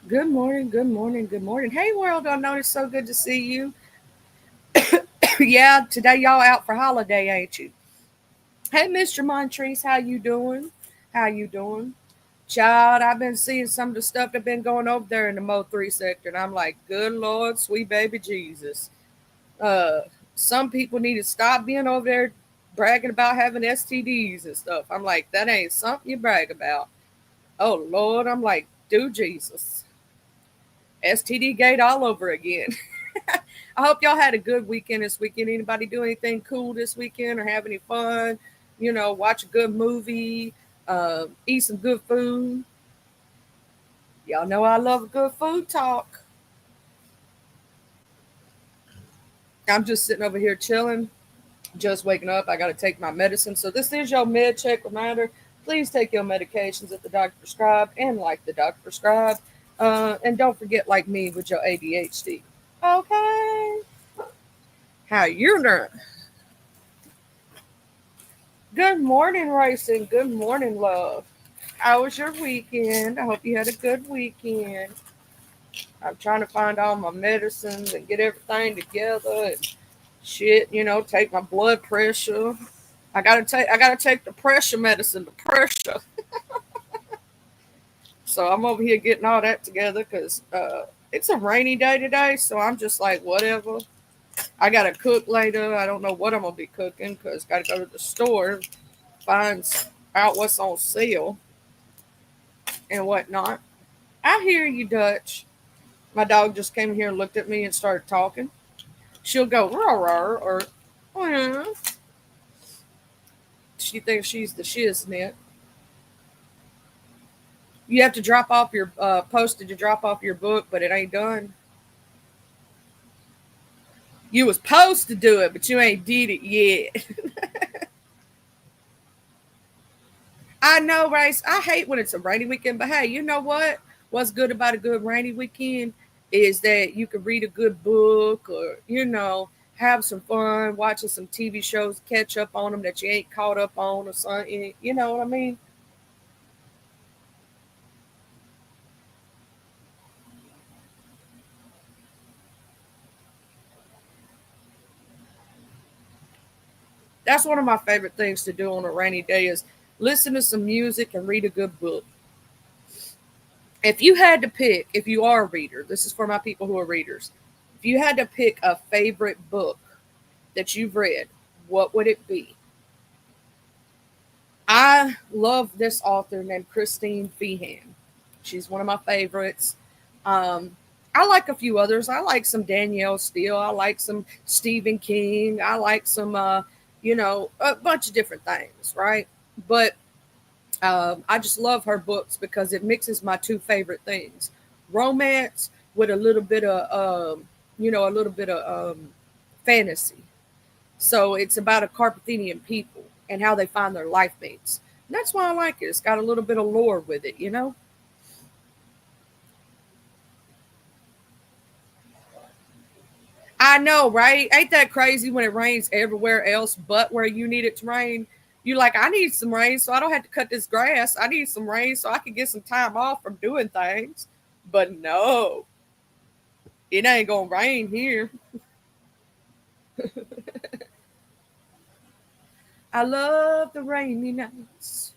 Good morning, good morning, good morning. Hey, world unnoticed, so good to see you. Yeah, today y'all out for holiday, ain't you? Hey, Mr. Montrese, how you doing? How you doing? Child, I've been seeing some of the stuff that been going over there in the Mo3 sector, and I'm like, good Lord, sweet baby Jesus. Uh, some people need to stop being over there bragging about having STDs and stuff. I'm like, that ain't something you brag about. Oh Lord, I'm like, do Jesus. STD gate all over again. I hope y'all had a good weekend this weekend. Anybody do anything cool this weekend or have any fun? Watch a good movie, eat some good food. Y'all know I love a good food talk. I'm just sitting over here chilling, just waking up. I got to take my medicine. So, this is your med check reminder. Please take your medications that the doctor prescribed and like the doctor prescribed. And don't forget, like me, with your ADHD. Okay. How you doing? Good morning, Racing. Good morning, love. How was your weekend? I hope you had a good weekend. I'm trying to find all my medicines and get everything together and shit, take my blood pressure. I gotta take the pressure medicine, the pressure. So I'm over here getting all that together because it's a rainy day today, so I'm just like whatever. I gotta cook later. I don't know what I'm gonna be cooking because gotta go to the store, find out what's on sale and whatnot. I hear you, Dutch. My dog just came here and looked at me and started talking. She'll go roar roar or "Hmm." She thinks she's the shiznit. You have to drop off your posted to drop off your book, but it ain't done. You was supposed to do it, but you ain't did it yet. I know, Race. I hate when it's a rainy weekend, but hey, you know what? What's good about a good rainy weekend is that you can read a good book or, have some fun watching some TV shows, catch up on them that you ain't caught up on or something. You know what I mean? That's one of my favorite things to do on a rainy day is listen to some music and read a good book. If you had to pick, if you are a reader, this is for my people who are readers. If you had to pick a favorite book that you've read, what would it be? I love this author named Christine Feehan. She's one of my favorites. Um, I like a few others. I like some Danielle Steele. I like some Stephen King. I like some, a bunch of different things, right? But I just love her books because it mixes my two favorite things: romance with a little bit of, a little bit of fantasy. So it's about a Carpathian people and how they find their life mates. And that's why I like it. It's got a little bit of lore with it. I know, right? Ain't that crazy when it rains everywhere else but where you need it to rain? You're like, I need some rain so I don't have to cut this grass. I need some rain so I can get some time off from doing things. But no, it ain't gonna rain here. I love the rainy nights.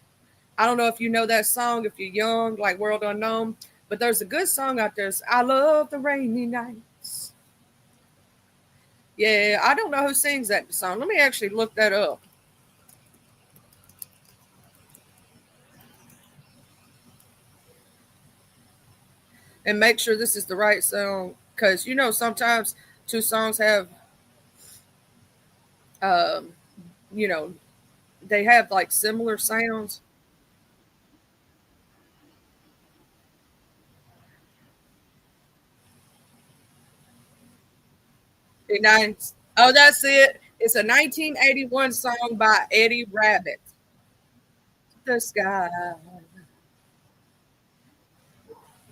I don't know if you know that song if you're young, like World Unknown, but there's a good song out there. It's, I love the rainy nights. Yeah, I don't know who sings that song. Let me actually look that up and make sure this is the right song. Because, sometimes two songs have, um, you know, they have like similar sounds. Oh, that's it. It's a 1981 song by Eddie Rabbit. The sky.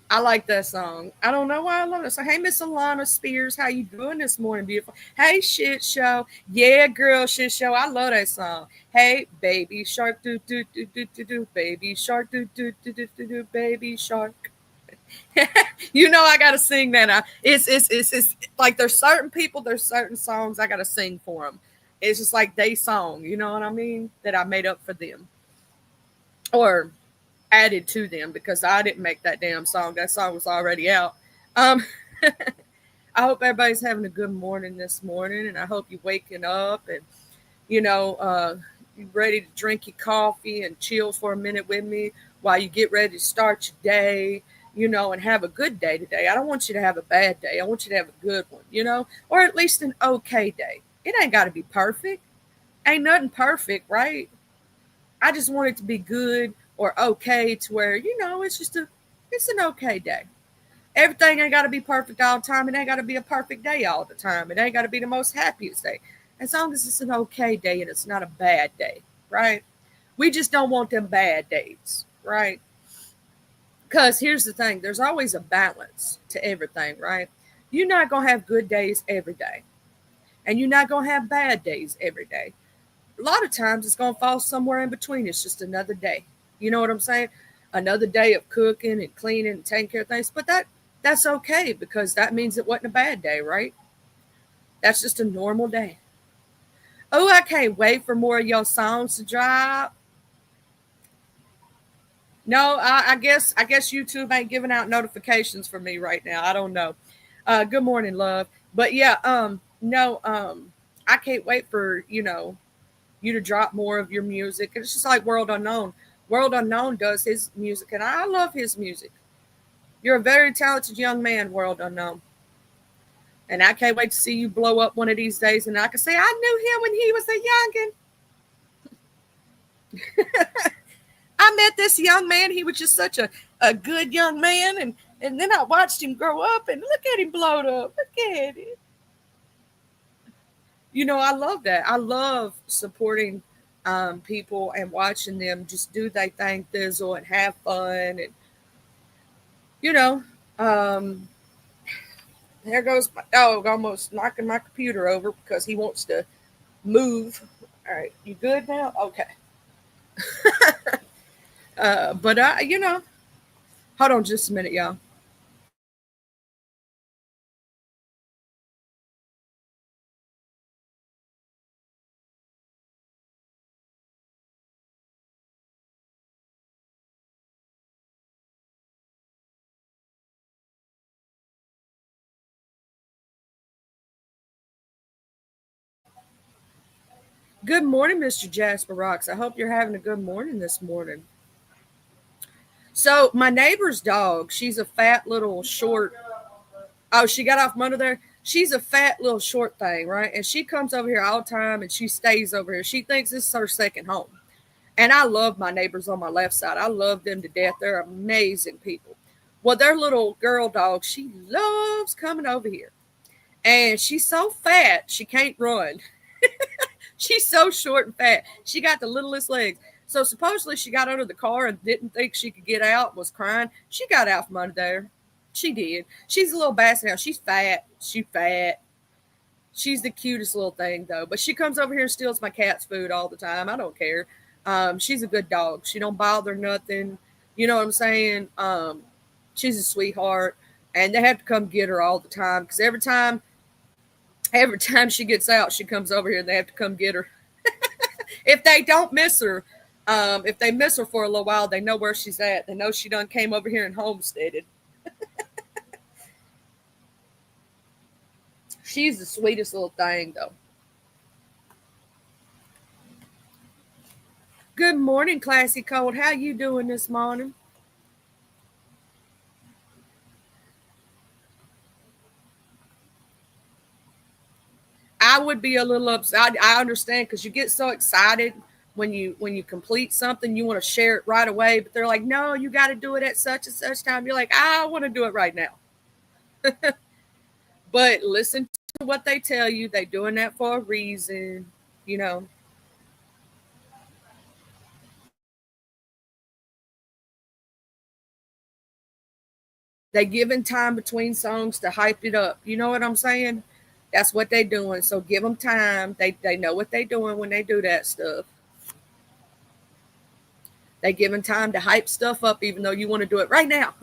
I like that song. I don't know why I love it. So, hey, Miss Alana Spears, how you doing this morning, beautiful? Hey, shit show, yeah, girl, shit show. I love that song. Hey, baby shark, do do do do do do, baby shark, do do do do do do, baby shark. You know, I gotta sing that. It's like there's certain people, there's certain songs I gotta sing for them. It's just like they song, you know what I mean? That I made up for them or added to them because I didn't make that damn song. That song was already out. Um, I hope everybody's having a good morning this morning, and I hope you're waking up and you know, you ready to drink your coffee and chill for a minute with me while you get ready to start your day, you know, and have a good day today. I don't want you to have a bad day. I want you to have a good one, you know, or at least an okay day. It ain't got to be perfect. Ain't nothing perfect, right? I just want it to be good or okay to where, you know, it's an okay day. Everything ain't got to be perfect all the time. It ain't got to be a perfect day all the time. It ain't got to be the most happiest day. As long as it's an okay day and it's not a bad day, right? We just don't want them bad days, right? Because here's the thing, there's always a balance to everything, right? You're not going to have good days every day, and you're not going to have bad days every day. A lot of times it's going to fall somewhere in between. It's just another day. You know what I'm saying? Another day of cooking and cleaning and taking care of things. But that's okay because that means it wasn't a bad day, right? That's just a normal day. Oh, I can't wait for more of your songs to drop. No, I guess YouTube ain't giving out notifications for me right now. I don't know. Good morning, love. But yeah, no, I can't wait for you to drop more of your music. It's just like World Unknown. World Unknown does his music, and I love his music. You're a very talented young man, World Unknown. And I can't wait to see you blow up one of these days. And I can say, I knew him when he was a youngin'. I met this young man. He was just such a good young man. And then I watched him grow up and look at him blowed up. Look at it. You know, I love that. I love supporting people and watching them just do their thing, thizzle, and have fun. And, you know, um, there goes my dog almost knocking my computer over because he wants to move. All right, you good now? Okay. But hold on just a minute, y'all. Good morning, Mr. Jasper Rocks. I hope you're having a good morning this morning. So my neighbor's dog, she's a fat little short. Oh, she got off from under there. She's a fat little short thing, right? And she comes over here all the time and she stays over here. She thinks this is her second home. And I love my neighbors on my left side. I love them to death. They're amazing people. Well, their little girl dog, she loves coming over here. And she's so fat, she can't run. She's so short and fat. She got the littlest legs. So supposedly she got under the car and didn't think she could get out, was crying. She got out from under there. She did. She's a little basset now. She's fat. She's fat. She's the cutest little thing though. But she comes over here and steals my cat's food all the time. I don't care. She's a good dog. She don't bother nothing. You know what I'm saying? She's a sweetheart. And they have to come get her all the time because every time she gets out, she comes over here and they have to come get her. If they don't miss her, if they miss her for a little while, they know where she's at. They know she done came over here and homesteaded. She's the sweetest little thing, though. Good morning, Classy Cold. How you doing this morning? I would be a little upset. I understand because you get so excited when you complete something, you want to share it right away. But they're like, no, you got to do it at such and such time. You're like, I want to do it right now. But listen to what they tell you. They doing that for a reason. You know, they giving time between songs to hype it up. You know what I'm saying? That's what they doing. So give them time. They know what they doing when they do that stuff. They giving time to hype stuff up, even though you want to do it right now.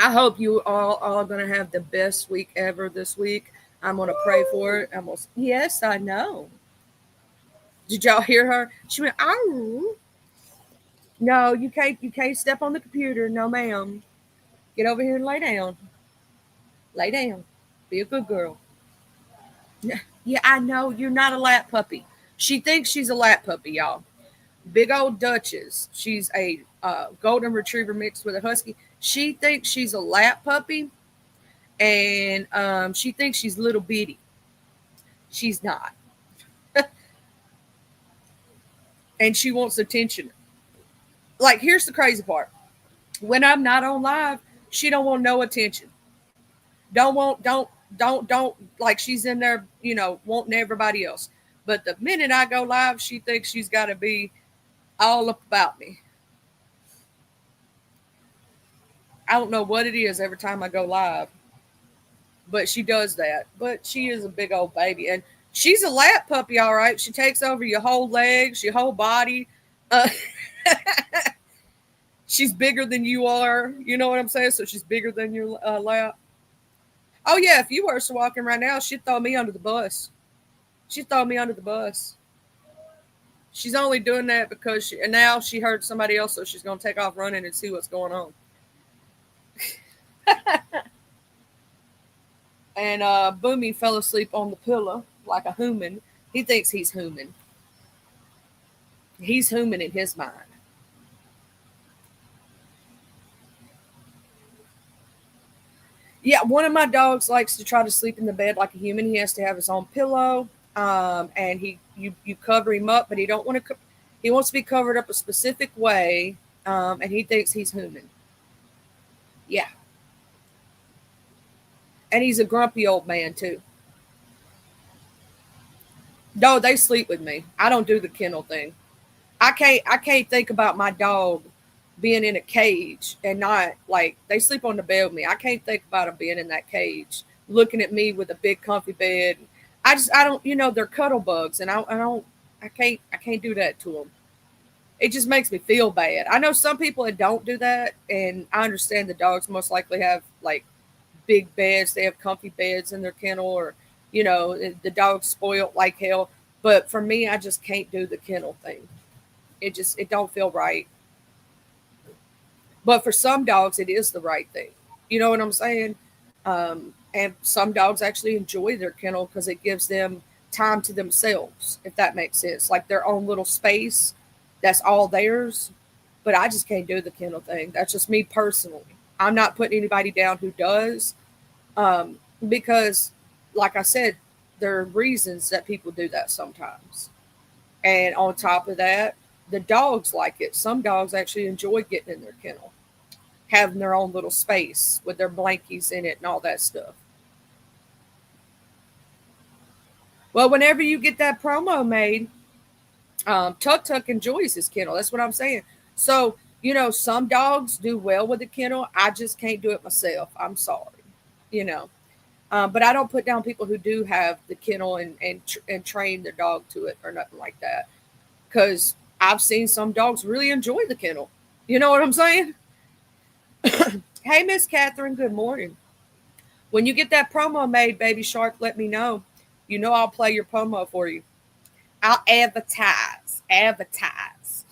I hope you all are going to have the best week ever this week. I'm going to pray for it. Yes, I know. Did y'all hear her? She went, oh. No, you can't. You can't step on the computer. No, ma'am. Get over here and lay down. Lay down. Be a good girl. Yeah, I know. You're not a lap puppy. She thinks she's a lap puppy, y'all. Big old Duchess. She's a golden retriever mixed with a husky. She thinks she's a lap puppy, and she thinks she's little bitty. She's not, and she wants attention. Like, here's the crazy part: when I'm not on live, she don't want no attention. Don't like she's in there, wanting everybody else. But the minute I go live, she thinks she's got to be all up about me. I don't know what it is every time I go live, but she does that. But she is a big old baby, and she's a lap puppy, all right. She takes over your whole legs, your whole body. Uh, she's bigger than you are. You know what I'm saying? So she's bigger than your lap. Oh yeah, if you were walking right now, she'd throw me under the bus. She'd throw me under the bus. She's only doing that because and now she heard somebody else, so she's gonna take off running and see what's going on. And Boomy fell asleep on the pillow like a human. He thinks he's human. He's human in his mind. Yeah, one of my dogs likes to try to sleep in the bed like a human. He has to have his own pillow, and you cover him up, but he don't want to. He wants to be covered up a specific way, and he thinks he's human. Yeah, and he's a grumpy old man too. No, they sleep with me. I don't do the kennel thing. I can't think about my dog being in a cage and not like they sleep on the bed with me. I can't think about them being in that cage looking at me with a big comfy bed. I don't they're cuddle bugs and I can't do that to them. It just makes me feel bad. I know some people that don't do that, and I understand the dogs most likely have like big beds. They have comfy beds in their kennel, or the dog's spoiled like hell. But for me, I just can't do the kennel thing. It don't feel right. But for some dogs, it is the right thing. You know what I'm saying? And some dogs actually enjoy their kennel because it gives them time to themselves, if that makes sense, like their own little space. That's all theirs. But I just can't do the kennel thing. That's just me personally. I'm not putting anybody down who does, because, like I said, there are reasons that people do that sometimes. And on top of that, the dogs like it. Some dogs actually enjoy getting in their kennel, having their own little space with their blankies in it and all that stuff. Well, whenever you get that promo made, Tuk Tuk enjoys his kennel. That's what I'm saying. So, some dogs do well with the kennel. I just can't do it myself. I'm sorry. You know, but I don't put down people who do have the kennel and train their dog to it or nothing like that. Because I've seen some dogs really enjoy the kennel. You know what I'm saying? Hey, Miss Catherine, good morning. When you get that promo made, Baby Shark, let me know. I'll play your promo for you. I'll advertise. Advertise.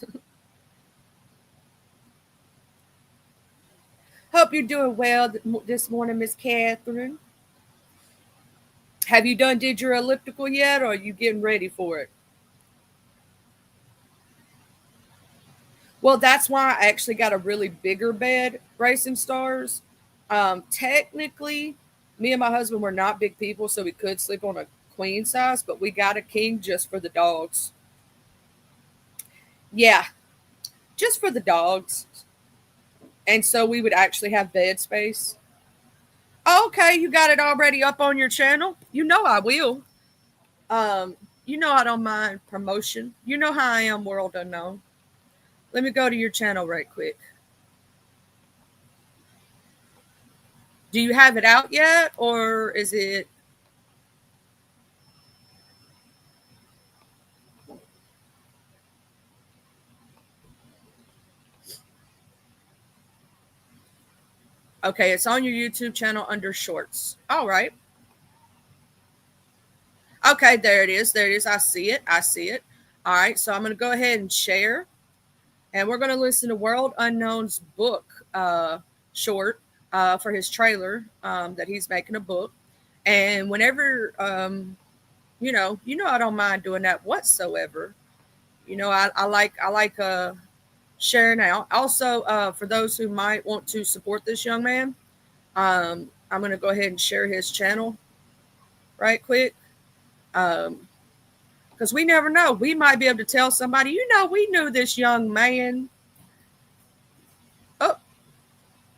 Hope you're doing well this morning, Miss Catherine. Have you did your elliptical yet, or are you getting ready for it? Well, that's why I actually got a really bigger bed, Racing Stars. Technically, me and my husband were not big people, so we could sleep on a queen size, but we got a king just for the dogs. Yeah, just for the dogs. And so we would actually have bed space. Okay, you got it already up on your channel? I will. I don't mind promotion. You know how I am, world unknown. Let me go to your channel right quick. Do you have it out yet, or is it? Okay, it's on your YouTube channel under shorts. All right. Okay, there it is. There it is. I see it. I see it. All right, so I'm going to go ahead and share, and we're going to listen to World Unknown's book short for his trailer that he's making a book. And whenever, I don't mind doing that whatsoever. I like sharing out. Also, for those who might want to support this young man, I'm going to go ahead and share his channel right quick. Because we never know. We might be able to tell somebody, we knew this young man. Oh,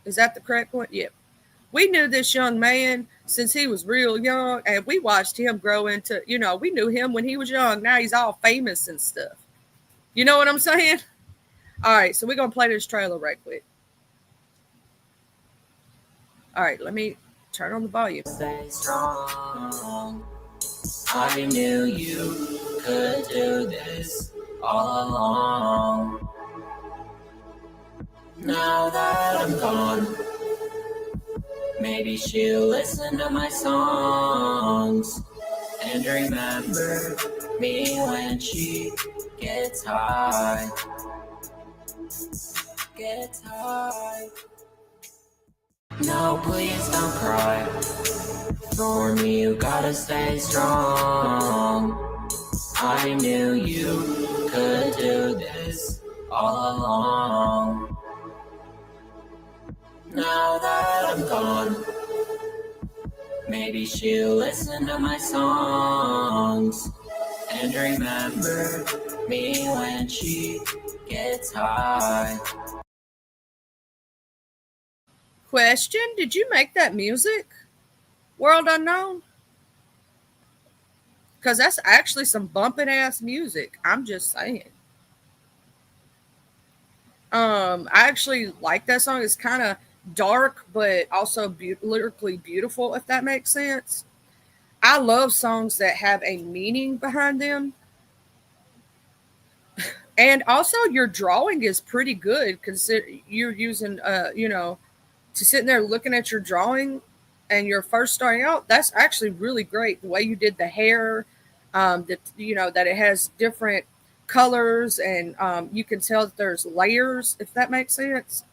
is that the correct one? Yeah. We knew this young man since he was real young, and we watched him grow into, we knew him when he was young. Now he's all famous and stuff. You know what I'm saying? All right, so we're going to play this trailer right quick. All right, let me turn on the volume. Stay strong. I knew you could do this all along. Now that I'm gone, maybe she'll listen to my songs and remember me when she gets high. Gets high. No, please don't cry. For me, you gotta stay strong. I knew you could do this all along. Now that I'm gone, maybe she'll listen to my songs and remember me when she gets high. Question: did you make that music, World Unknown? Because that's actually some bumping ass music. I'm just saying. I actually like that song. It's kind of dark, but also lyrically beautiful, if that makes sense. I love songs that have a meaning behind them. And also, your drawing is pretty good. Consider you're using, to sitting there looking at your drawing and you're first starting out. That's actually really great. The way you did the hair, that it has different colors, and you can tell that there's layers, if that makes sense.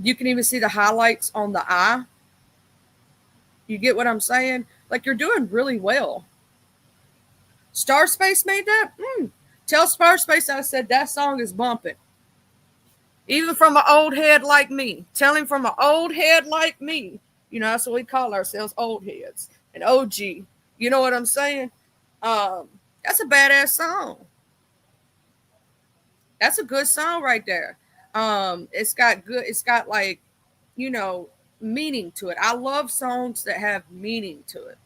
You can even see the highlights on the eye. You get what I'm saying? Like, you're doing really well. Starspace made that? Tell Starspace I said that song is bumping. Even from an old head like me. Tell him from an old head like me. That's what we call ourselves, old heads. An OG. You know what I'm saying? That's a badass song. That's a good song right there. It's got like, meaning to it. I love songs that have meaning to it.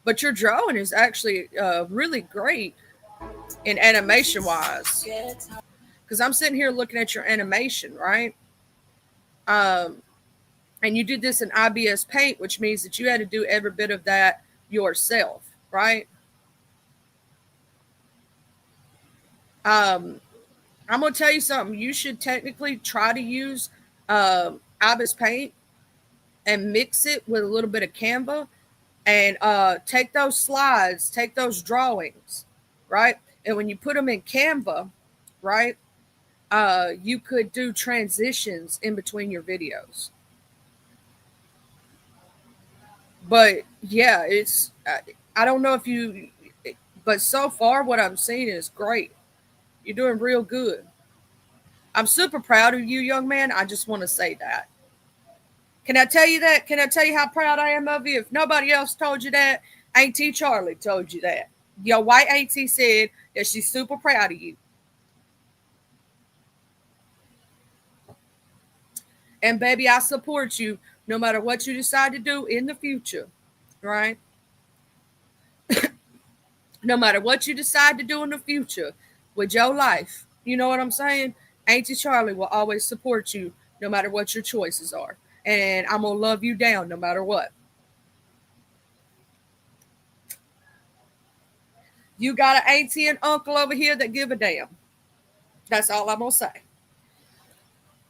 But your drawing is actually really great in animation wise. Because I'm sitting here looking at your animation, right? And you did this in IBS Paint, which means that you had to do every bit of that yourself, right? I'm going to tell you something. You should technically try to use IBIS Paint and mix it with a little bit of Canva, and take those slides, take those drawings, right? And when you put them in Canva, right, you could do transitions in between your videos. But yeah, I don't know if you, but so far what I'm seeing is great. You're doing real good. I'm super proud of you, young man. I just want to say that. Can I tell you that? Can I tell you how proud I am of you? If nobody else told you that, Auntie Charlie told you that. Your white auntie said that she's super proud of you. And baby, I support you no matter what you decide to do in the future, right? No matter what you decide to do in the future with your life, you know what I'm saying? Auntie Charlie will always support you no matter what your choices are. And I'm going to love you down no matter what. You got an auntie and uncle over here that give a damn. That's all I'm going to say.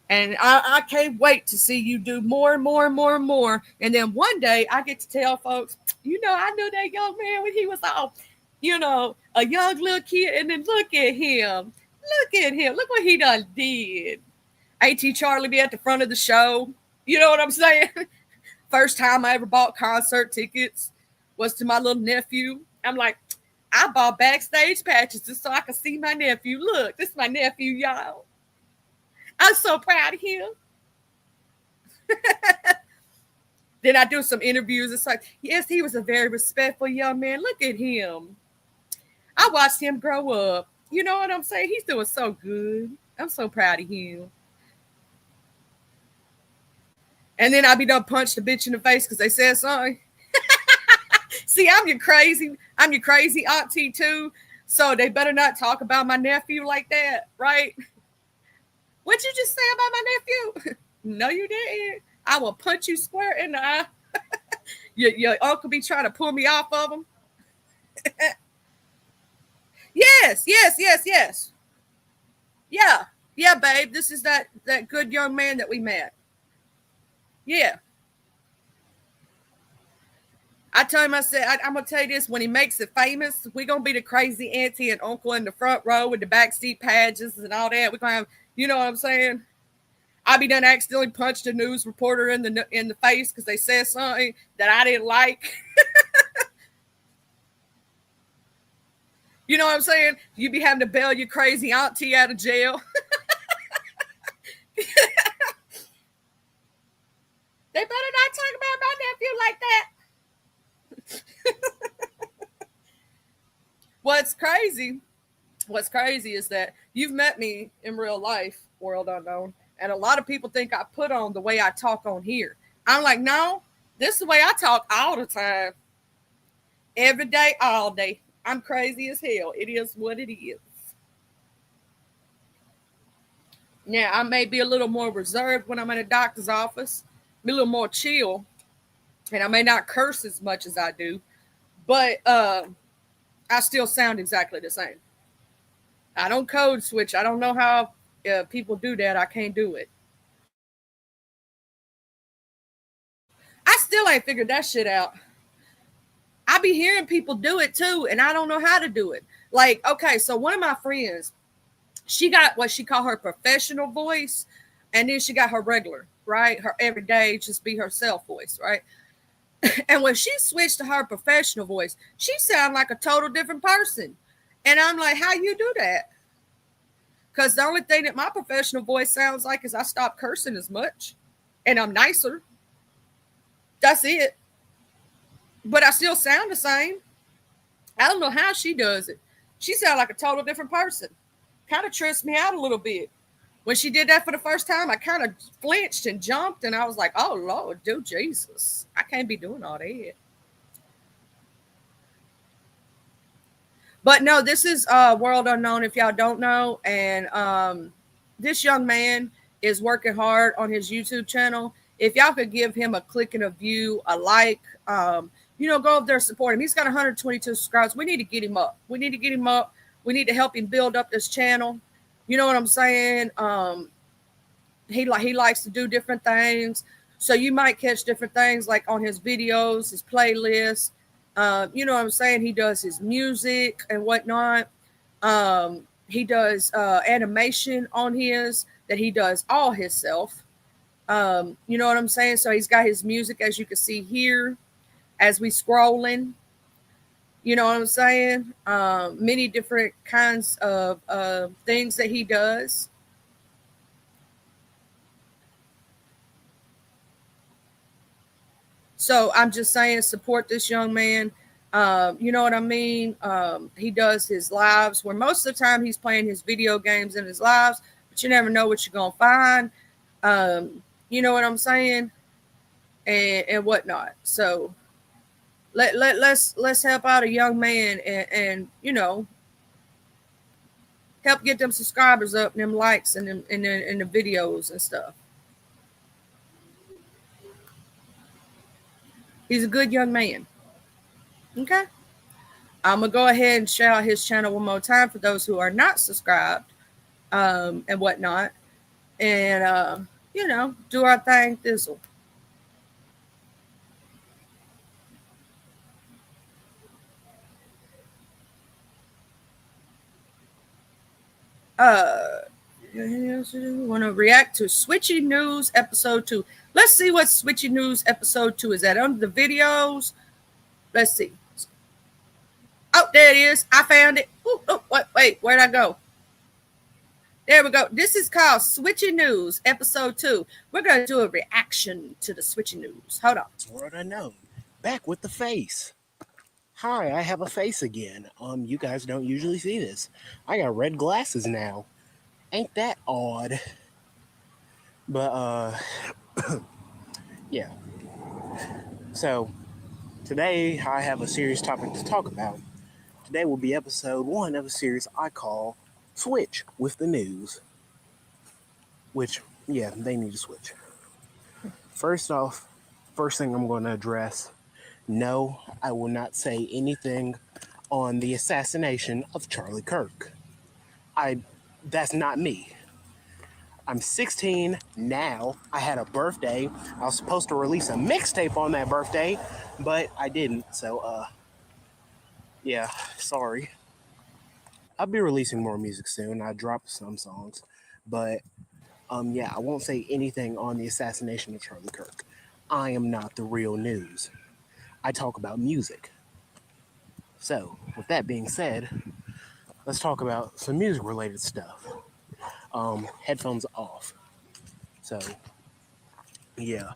And I can't wait to see you do more and more and more and more. And then one day I get to tell folks, I knew that young man when he was all, a young little kid. And then look at him. Look at him. Look what he done did. AT Charlie be at the front of the show. You know what I'm saying? First time I ever bought concert tickets was to my little nephew. I'm like, I bought backstage patches just so I could see my nephew. Look, this is my nephew, y'all. I'm so proud of him. Then I do some interviews. It's like, yes, he was a very respectful young man. Look at him. I watched him grow up. You know what I'm saying? He's doing so good. I'm so proud of him. And then I be done punch the bitch in the face because they said something. See, I'm your crazy auntie too. So they better not talk about my nephew like that, right? What'd you just say about my nephew? No, you didn't. I will punch you square in the eye. your uncle be trying to pull me off of him. Yes. Yeah, babe. This is that good young man that we met. Yeah. I told him, I said, I'm going to tell you this, when he makes it famous, we're going to be the crazy auntie and uncle in the front row with the backseat pages and all that. We're going to have, you know what I'm saying? I be done accidentally punched a news reporter in the face because they said something that I didn't like. You know what I'm saying? You be having to bail your crazy auntie out of jail. They better not talk about my nephew like that. What's crazy is that you've met me in real life, World Unknown, and a lot of people think I put on the way I talk on here. I'm like, no, this is the way I talk all the time. Every day, all day. I'm crazy as hell. It is what it is. Now, I may be a little more reserved when I'm in a doctor's office, be a little more chill, and I may not curse as much as I do, but I still sound exactly the same. I don't code switch. I don't know how people do that. I can't do it. I still ain't figured that shit out. I be hearing people do it too, and I don't know how to do it. Like, okay, so one of my friends, she got what she call her professional voice, and then she got her regular, right? Her everyday, just be herself voice, right? And when she switched to her professional voice, she sounded like a total different person. And I'm like, how you do that? Because the only thing that my professional voice sounds like is I stop cursing as much and I'm nicer. That's it. But I still sound the same. I don't know how she does it. She sounds like a total different person. Kind of trips me out a little bit. When she did that for the first time, I kind of flinched and jumped, and I was like, oh, Lord, do Jesus. I can't be doing all that. But no, this is World Unknown, if y'all don't know. And this young man is working hard on his YouTube channel. If y'all could give him a click and a view, a like, go up there and support him. He's got 122 subscribers. We need to get him up. We need to help him build up this channel. You know what I'm saying? He likes to do different things. So you might catch different things like on his videos, his playlists. You know what I'm saying? He does his music and whatnot. He does animation on his that he does all himself. You know what I'm saying? So he's got his music, as you can see here, as we scrolling. You know what I'm saying? Many different kinds of things that he does. So I'm just saying, support this young man. You know what I mean? He does his lives where most of the time he's playing his video games in his lives, but you never know what you're going to find. You know what I'm saying? And whatnot. So let's help out a young man and help get them subscribers up and them likes and the videos and stuff. He's a good young man. Okay. I'm going to go ahead and shout out his channel one more time for those who are not subscribed and whatnot. and do our thing. This'll. Uh, want to react to Switchy News episode 2. Let's see what Switchy News episode 2 is at. Under the videos, let's see. Oh, there it is. I found it. Ooh, oh, wait, where'd I go? There we go. This is called Switchy News episode 2. We're going to do a reaction to the Switchy News. Hold on. World Unknown, back with the face. Hi, I have a face again. You guys don't usually see this. I got red glasses now. Ain't that odd? But yeah. So today I have a serious topic to talk about. Today will be episode 1 of a series I call Switch with the News. Which, yeah, they need to switch. First off, first thing I'm going to address, no, I will not say anything on the assassination of Charlie Kirk. That's not me. I'm 16 now. I had a birthday. I was supposed to release a mixtape on that birthday, but I didn't. So, yeah, sorry. I'll be releasing more music soon. I dropped some songs, but yeah, I won't say anything on the assassination of Charlie Kirk. I am not the real news. I talk about music. So, with that being said, let's talk about some music related stuff. Headphones off. So, yeah.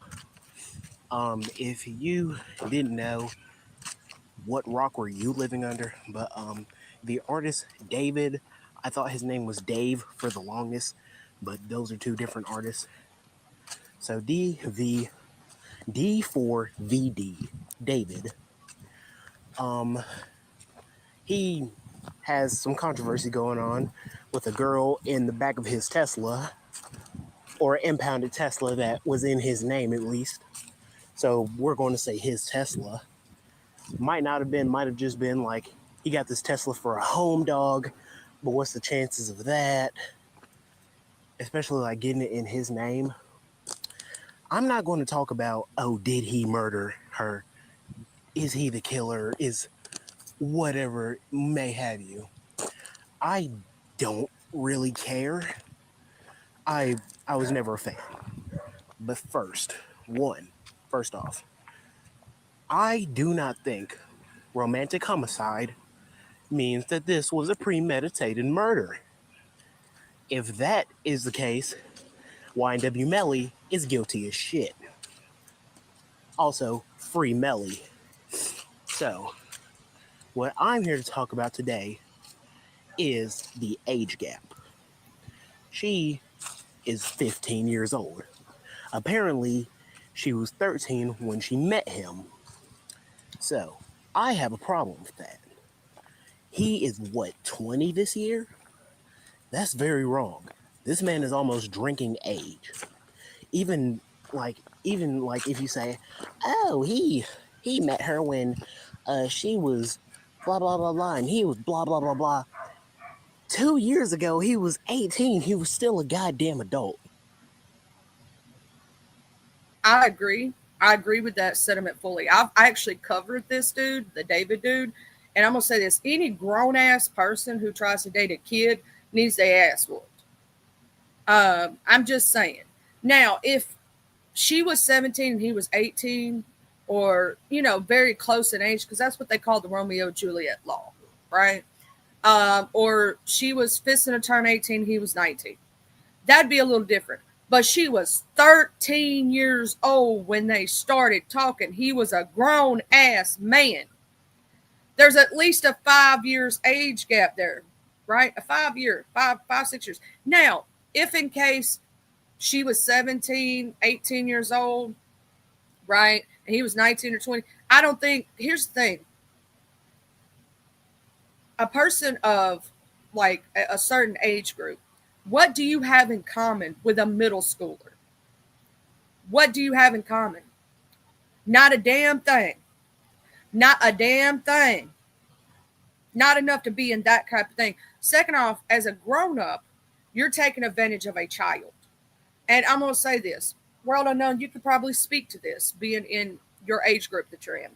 If you didn't know, what rock were you living under? But the artist David, I thought his name was Dave for the longest, but those are two different artists. So D for VD, David. He has some controversy going on with a girl in the back of his Tesla, or impounded Tesla that was in his name at least. So we're going to say his Tesla. Might not have been, might have just been like he got this Tesla for a home dog, but what's the chances of that? Especially like getting it in his name. I'm not going to talk about, oh, did he murder her? Is he the killer? Is whatever may have you. I don't really care. I was never a fan. But first off, I do not think romantic homicide means that this was a premeditated murder. If that is the case, YNW Melly is guilty as shit. Also, free Melly. So, what I'm here to talk about today is the age gap. She is 15 years old. Apparently, she was 13 when she met him. So, I have a problem with that. He is, 20 this year? That's very wrong. This man is almost drinking age. Even like if you say, oh, he met her when she was blah blah blah blah and he was blah blah blah blah. 2 years ago he was 18. He was still a goddamn adult. I agree. I agree with that sentiment fully. I actually covered this dude, the David dude, and I'm gonna say this: any grown ass person who tries to date a kid needs their ass whooped. I'm just saying. Now, if she was 17 and he was 18, or very close in age, because that's what they call the Romeo Juliet law, right? Or she was fisting to turn 18, he was 19. That'd be a little different. But she was 13 years old when they started talking. He was a grown ass man. There's at least a 5 years age gap there, right? A 5 year, 6 years. Now, if in case she was 17, 18 years old, right? And he was 19 or 20. I don't think, here's the thing. A person of like a certain age group, what do you have in common with a middle schooler? What do you have in common? Not a damn thing. Not a damn thing. Not enough to be in that type of thing. Second off, as a grown up, you're taking advantage of a child. And I'm going to say this, World Unknown, you could probably speak to this being in your age group that you're in.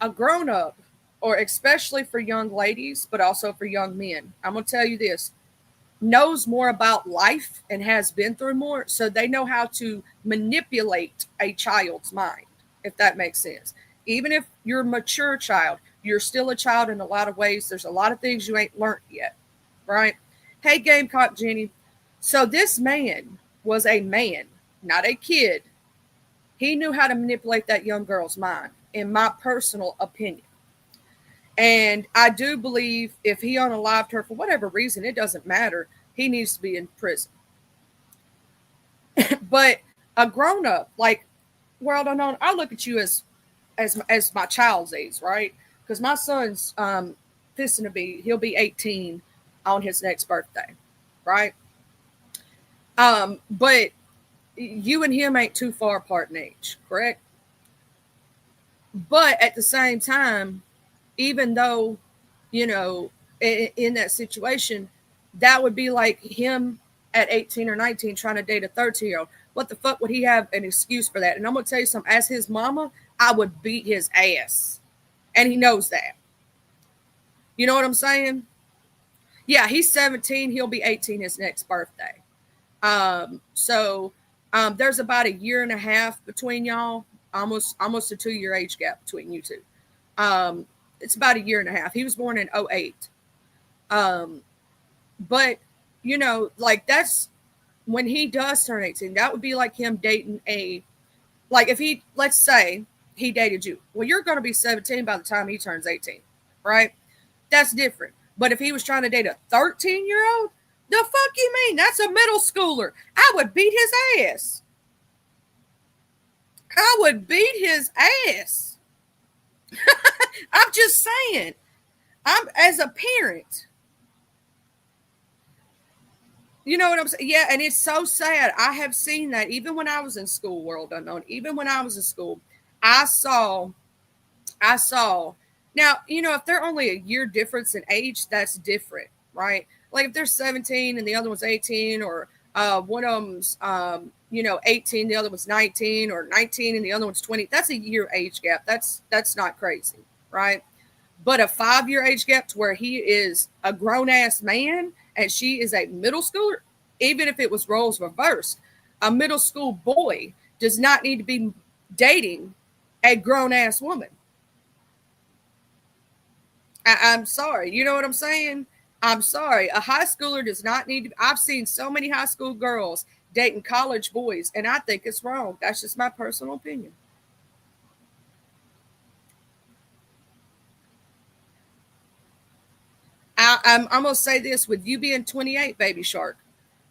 A grown up, or especially for young ladies, but also for young men, I'm going to tell you this, knows more about life and has been through more, so they know how to manipulate a child's mind, if that makes sense. Even if you're a mature child, you're still a child in a lot of ways. There's a lot of things you ain't learned yet, right? Hey, Gamecock Jenny. So this man was a man, not a kid. He knew how to manipulate that young girl's mind, in my personal opinion. And I do believe if he unalived her for whatever reason, it doesn't matter. He needs to be in prison. But a grown up, like World Unknown, I look at you as my child's age, right? Because my son's he'll be 18 on his next birthday, right? But you and him ain't too far apart in age, correct? But at the same time, even though, in that situation, that would be like him at 18 or 19 trying to date a 13-year-old. What the fuck would he have an excuse for that? And I'm going to tell you something. As his mama, I would beat his ass. And he knows that. You know what I'm saying? Yeah, he's 17. He'll be 18 his next birthday. So there's about a year and a half between y'all. Almost a 2-year age gap between you two. It's about a year and a half. He was born in 2008. But, like that's when he does turn 18, that would be like him dating like if let's say he dated you. Well, you're going to be 17 by the time he turns 18, right? That's different. But if he was trying to date a 13-year-old, the fuck you mean? That's a middle schooler. I would beat his ass. I would beat his ass. I'm just saying. I'm as a parent. You know what I'm saying? Yeah, and it's so sad. I have seen that even when I was in school, World Unknown. Even when I was in school, I saw. Now, if they're only a year difference in age, that's different, right? Like if they're 17 and the other one's 18, or one of them's 18, the other one's 19, or 19 and the other one's 20. That's a year age gap. That's not crazy, right? But a 5-year age gap to where he is a grown ass man and she is a middle schooler, even if it was roles reversed, a middle school boy does not need to be dating a grown ass woman. I'm sorry. You know what I'm saying? I'm sorry. A high schooler does not need to. I've seen so many high school girls dating college boys, and I think it's wrong. That's just my personal opinion. I'm going to say this, with you being 28, Baby Shark,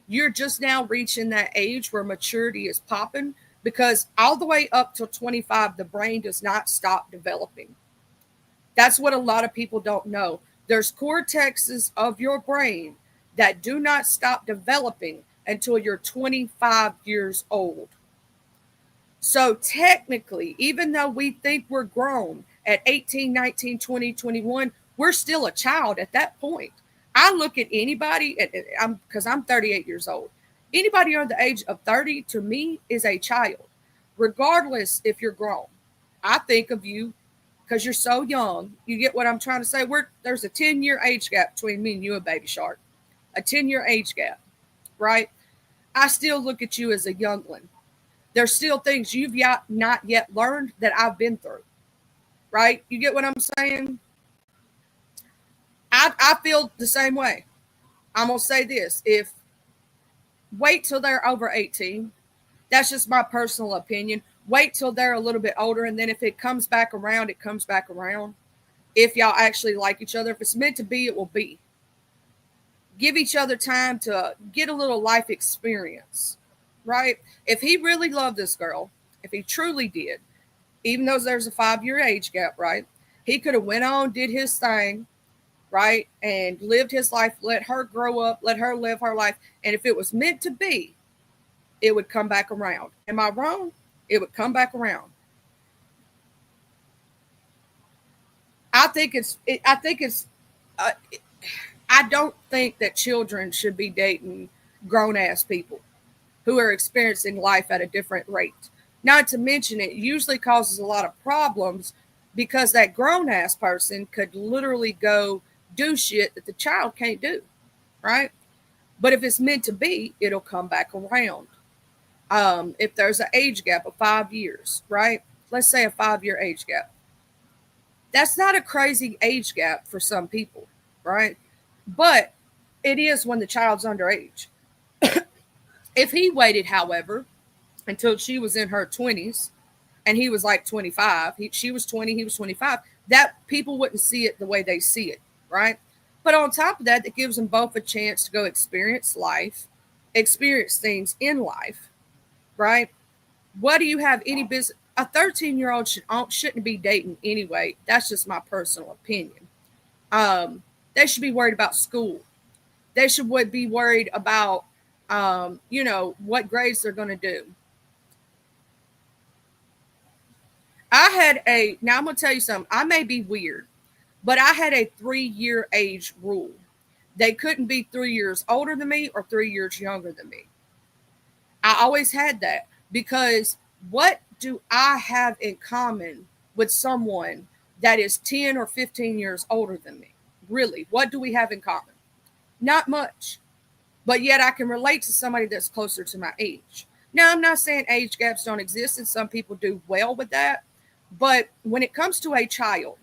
you're just now reaching that age where maturity is popping, because all the way up till 25, the brain does not stop developing. That's what a lot of people don't know. There's cortexes of your brain that do not stop developing until you're 25 years old. So technically, even though we think we're grown at 18, 19, 20, 21, we're still a child at that point. I look at anybody, because I'm 38 years old. Anybody under the age of 30 to me is a child, regardless if you're grown. I think of you because you're so young. You get what I'm trying to say? There's a 10-year age gap between me and you and Baby Shark. A 10-year age gap, right? I still look at you as a youngling. There's still things you've not yet learned that I've been through, right? You get what I'm saying? I feel the same way. I'm going to say this. Wait till they're over 18. That's just my personal opinion. Wait till they're a little bit older, and then if it comes back around, it comes back around. If y'all actually like each other. If it's meant to be, it will be. Give each other time to get a little life experience, right? If he really loved this girl, if he truly did, even though there's a 5-year age gap, right? He could have went on, did his thing, right? And lived his life, let her grow up, let her live her life. And if it was meant to be, it would come back around. Am I wrong? It would come back around. I don't think that children should be dating grown ass people who are experiencing life at a different rate. Not to mention, it usually causes a lot of problems because that grown ass person could literally go do shit that the child can't do, right? But if it's meant to be, it'll come back around. If there's an age gap of 5 years, right? Let's say a 5 year age gap. That's not a crazy age gap for some people, right? But it is when the child's underage. If he waited, however, until she was in her 20s and he was like 25, she was 20, he was 25, that people wouldn't see it the way they see it, right? But on top of that, it gives them both a chance to go experience life, experience things in life, right? What do you have any business? A 13-year-old shouldn't be dating anyway. That's just my personal opinion. They should be worried about school. They should be worried about, what grades they're going to do. Now I'm going to tell you something. I may be weird, but I had a 3-year age rule. They couldn't be 3 years older than me or 3 years younger than me. I always had that because what do I have in common with someone that is 10 or 15 years older than me? Really, what do we have in common? Not much. But yet I can relate to somebody that's closer to my age. Now, I'm not saying age gaps don't exist, and some people do well with that. But when it comes to a child,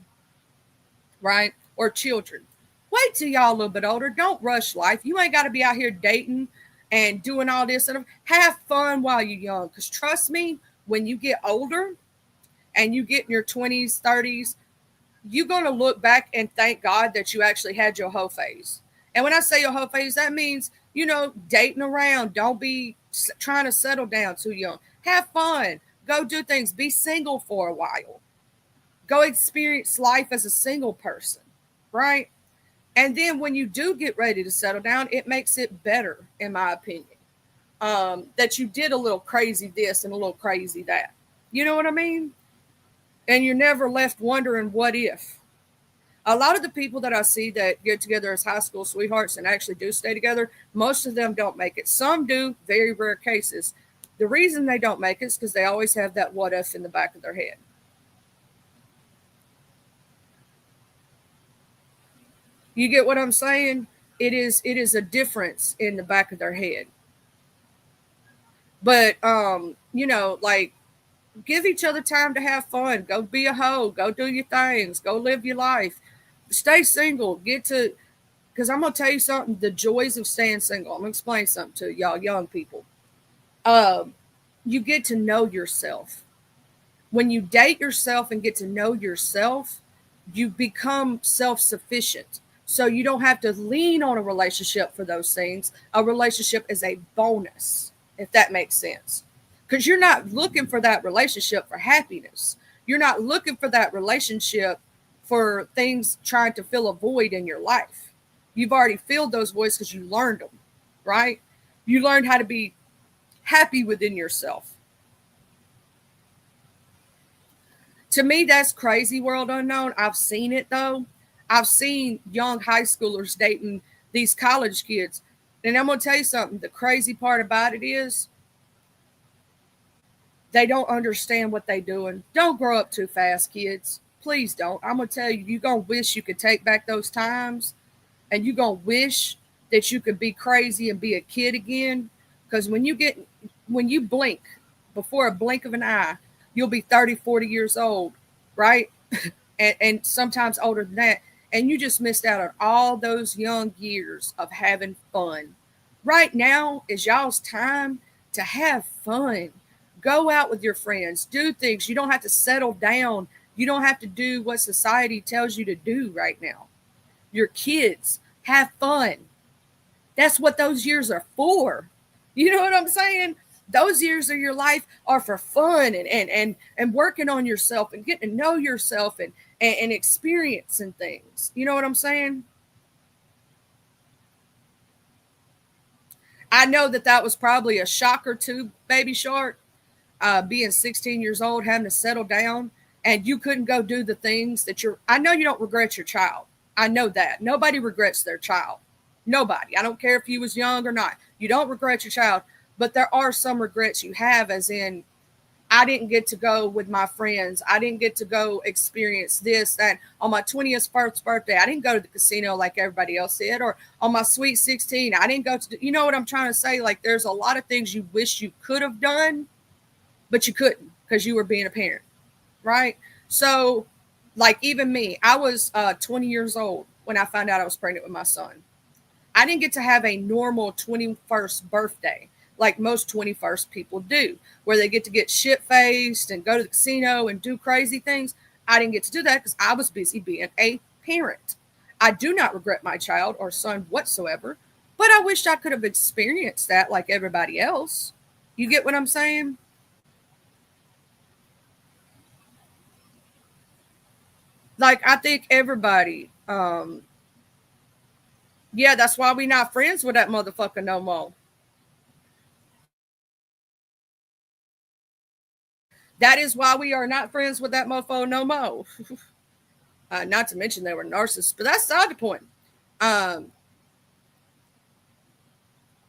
right, or children, wait till y'all a little bit older. Don't rush life. You ain't got to be out here dating and doing all this. And have fun while you're young. Because trust me, when you get older and you get in your 20s, 30s, you're going to look back and thank God that you actually had your hoe phase. And when I say your hoe phase, that means, dating around. Don't be trying to settle down too young. Have fun. Go do things. Be single for a while. Go experience life as a single person, right? And then when you do get ready to settle down, it makes it better, in my opinion, that you did a little crazy this and a little crazy that. You know what I mean? And you're never left wondering what if. A lot of the people that I see that get together as high school sweethearts and actually do stay together, most of them don't make it. Some do, very rare cases. The reason they don't make it is because they always have that what if in the back of their head. You get what I'm saying? It is a difference in the back of their head. But, give each other time to have fun. Go be a hoe. Go do your things. Go live your life. Stay single. Because I'm going to tell you something, the joys of staying single. I'm going to explain something to y'all young people. You get to know yourself. When you date yourself and get to know yourself, you become self-sufficient. So you don't have to lean on a relationship for those things. A relationship is a bonus, if that makes sense. Because you're not looking for that relationship for happiness. You're not looking for that relationship for things trying to fill a void in your life. You've already filled those voids because you learned them, right? You learned how to be happy within yourself. To me, that's crazy world unknown. I've seen it, though. I've seen young high schoolers dating these college kids. And I'm going to tell you something. The crazy part about it is they don't understand what they're doing. Don't grow up too fast, kids. Please don't. I'm going to tell you, you're going to wish you could take back those times. And you're going to wish that you could be crazy and be a kid again. Because when you blink, before a blink of an eye, you'll be 30, 40 years old, right? and sometimes older than that. And you just missed out on all those young years of having fun. Right now is y'all's time to have fun. Go out with your friends. Do things. You don't have to settle down. You don't have to do what society tells you to do right now. Your kids, have fun. That's what those years are for. You know what I'm saying? Those years of your life are for fun and working on yourself and getting to know yourself and experiencing things. You know what I'm saying? I know that was probably a shocker to Baby Shark, being 16 years old, having to settle down, and you couldn't go do the things that I know you don't regret your child. I know that. Nobody regrets their child. Nobody. I don't care if you was young or not. You don't regret your child, but there are some regrets you have, as in, I didn't get to go with my friends. I didn't get to go experience this, that. On my 20th birthday, I didn't go to the casino like everybody else did. Or on my sweet 16, I didn't go to, you know what I'm trying to say? Like, there's a lot of things you wish you could have done, but you couldn't because you were being a parent, right? So, like, even me, I was 20 years old when I found out I was pregnant with my son. I didn't get to have a normal 21st birthday like most 21st people do, where they get shit-faced and go to the casino and do crazy things. I didn't get to do that because I was busy being a parent. I do not regret my child or son whatsoever, but I wish I could have experienced that like everybody else. You get what I'm saying? Like, I think everybody, yeah, that's why we not friends with that motherfucker no more. That is why we are not friends with that mofo no more. Not to mention they were narcissists, but that's not the point.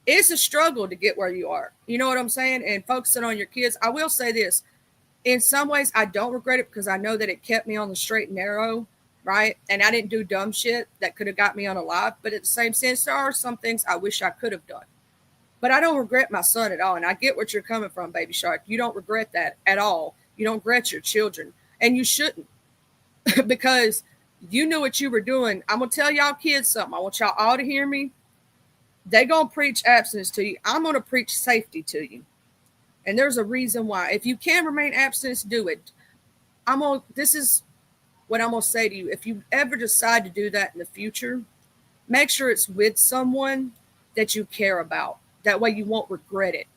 It's a struggle to get where you are. You know what I'm saying? And focusing on your kids. I will say this. In some ways, I don't regret it because I know that it kept me on the straight and narrow, right? And I didn't do dumb shit that could have got me unalive. But at the same sense, there are some things I wish I could have done. But I don't regret my son at all. And I get what you're coming from, Baby Shark. You don't regret that at all. You don't regret your children. And you shouldn't. Because you knew what you were doing. I'm going to tell y'all kids something. I want y'all all to hear me. They going to preach abstinence to you. I'm going to preach safety to you. And there's a reason why. If you can remain abstinent, do it. This is what I'm going to say to you. If you ever decide to do that in the future, make sure it's with someone that you care about. That way you won't regret it.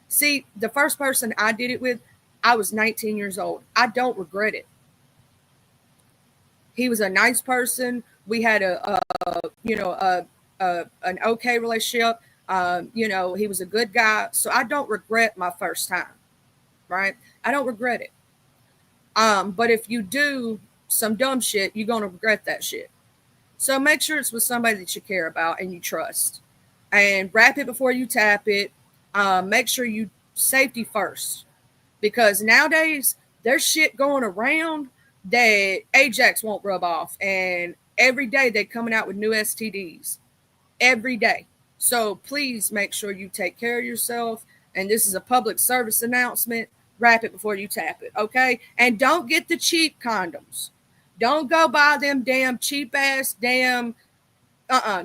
See, the first person I did it with, I was 19 years old. I don't regret it. He was a nice person. We had an okay relationship. He was a good guy. So I don't regret my first time, right? I don't regret it. But if you do some dumb shit, you're going to regret that shit. So make sure it's with somebody that you care about and you trust. And wrap it before you tap it. Make sure you safety first. Because nowadays, there's shit going around that Ajax won't rub off. And every day they're coming out with new STDs. Every day. So please make sure you take care of yourself. And this is a public service announcement. Wrap it before you tap it, okay? And don't get the cheap condoms. Don't go buy them damn cheap ass damn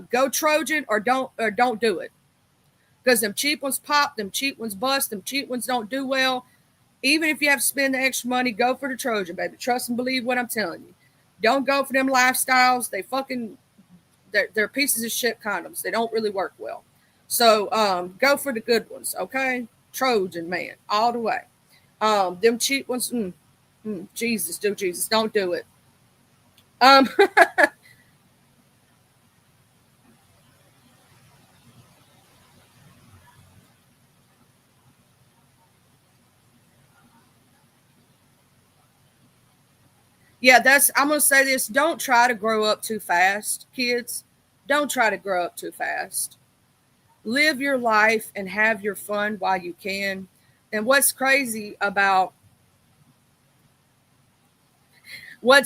go Trojan or don't do it. Because them cheap ones pop, them cheap ones bust, them cheap ones don't do well. Even if you have to spend the extra money, go for the Trojan, baby. Trust and believe what I'm telling you. Don't go for them lifestyles. They're pieces of shit condoms. They don't really work well. So go for the good ones, okay? Trojan, man, all the way. Them cheap ones, Jesus, don't do it. Yeah, I'm going to say this. Don't try to grow up too fast, kids. Don't try to grow up too fast. Live your life and have your fun while you can. And what's crazy about, yeah,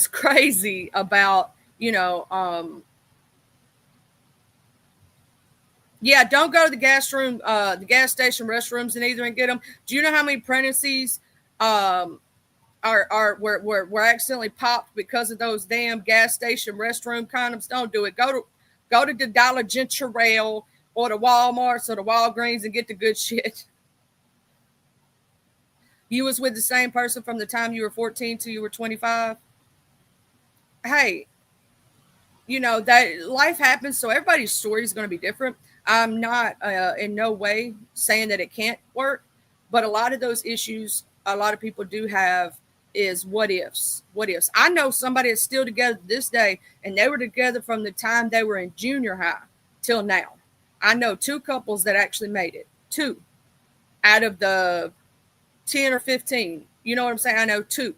don't go to the gas station restrooms and either and get them. Do you know how many pregnancies were accidentally popped because of those damn gas station restroom condoms? Don't do it. Go to the Dollar General or the Walmarts or the Walgreens and get the good shit. You was with the same person from the time you were 14 till you were 25. Hey, that life happens, so everybody's story is going to be different. I'm not in no way saying that it can't work, but a lot of those issues a lot of people do have is what ifs. I know somebody that's still together this day, and they were together from the time they were in junior high till now. I know 2 couples that actually made it. 2 out of the 10 or 15. You know what I'm saying? I know 2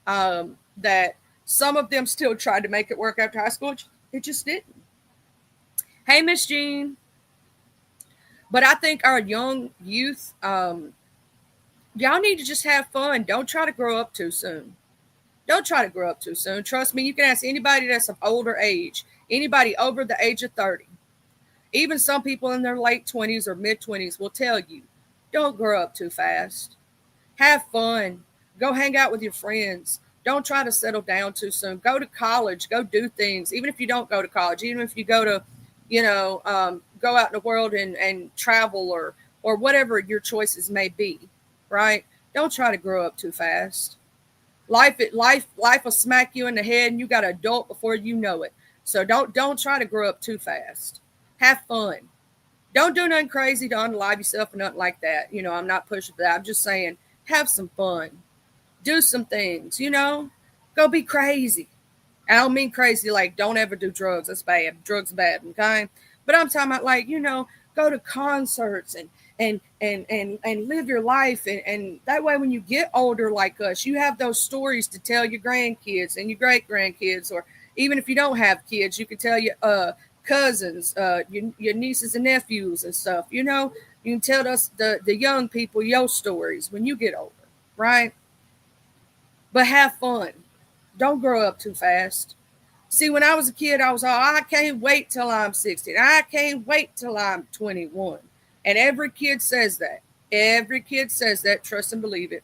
that some of them still tried to make it work after high school. It just didn't. Hey, Miss Jean. But I think our young youth, y'all need to just have fun. Don't try to grow up too soon. Don't try to grow up too soon. Trust me, you can ask anybody that's of older age, anybody over the age of 30. Even some people in their late 20s or mid 20s will tell you, don't grow up too fast. Have fun. Go hang out with your friends. Don't try to settle down too soon. Go to college. Go do things. Even if you don't go to college, even if you go to, go out in the world and travel or whatever your choices may be, right? Don't try to grow up too fast. Life will smack you in the head, and you got an adult before you know it. So don't try to grow up too fast. Have fun. Don't do nothing crazy to unalive yourself or nothing like that. I'm not pushing for that. I'm just saying, have some fun. Do some things. Go be crazy. I don't mean crazy like don't ever do drugs. That's bad. Drugs are bad. Okay, but I'm talking about like go to concerts and live your life, and that way when you get older like us, you have those stories to tell your grandkids and your great grandkids, or even if you don't have kids, you can tell your cousins, your nieces and nephews and stuff. You can tell us the young people your stories when you get older, right? But have fun. Don't grow up too fast. See, when I was a kid, I was all, I can't wait till I'm 16. I can't wait till I'm 21. And every kid says that. Every kid says that. Trust and believe it.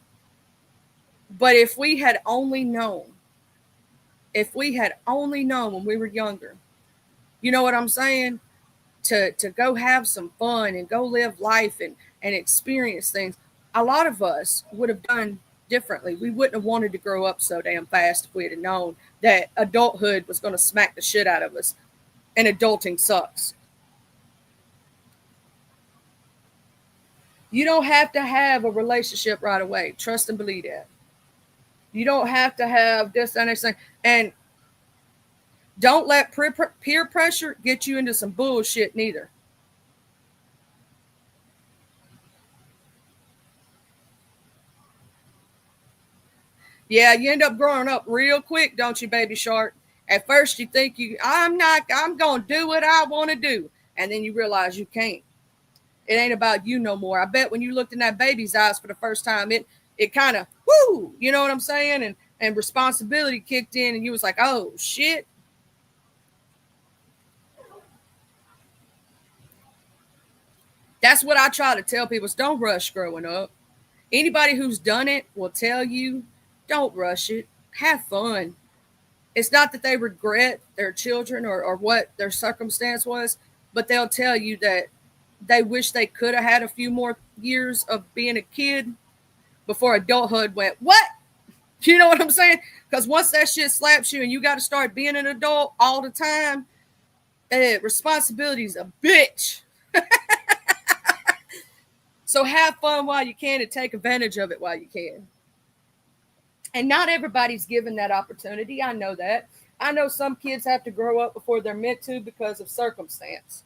But if we had only known when we were younger, you know what I'm saying? To go have some fun and go live life and experience things, a lot of us would have done differently. We wouldn't have wanted to grow up so damn fast if we had known that adulthood was going to smack the shit out of us, and adulting sucks. You don't have to have a relationship right away. Trust and believe that. You don't have to have this and this. And don't let peer pressure get you into some bullshit neither. Yeah, you end up growing up real quick, don't you, baby shark? At first you think I'm going to do what I want to do. And then you realize you can't. It ain't about you no more. I bet when you looked in that baby's eyes for the first time, it kind of, whoo, you know what I'm saying? And responsibility kicked in and you was like, oh, shit. That's what I try to tell people is don't rush growing up. Anybody who's done it will tell you, don't rush it. Have fun. It's not that they regret their children or what their circumstance was, but they'll tell you that they wish they could have had a few more years of being a kid before adulthood went, what? You know what I'm saying? Because once that shit slaps you and you got to start being an adult all the time, responsibility is a bitch. So have fun while you can and take advantage of it while you can. And not everybody's given that opportunity. I know that. I know some kids have to grow up before they're meant to because of circumstance.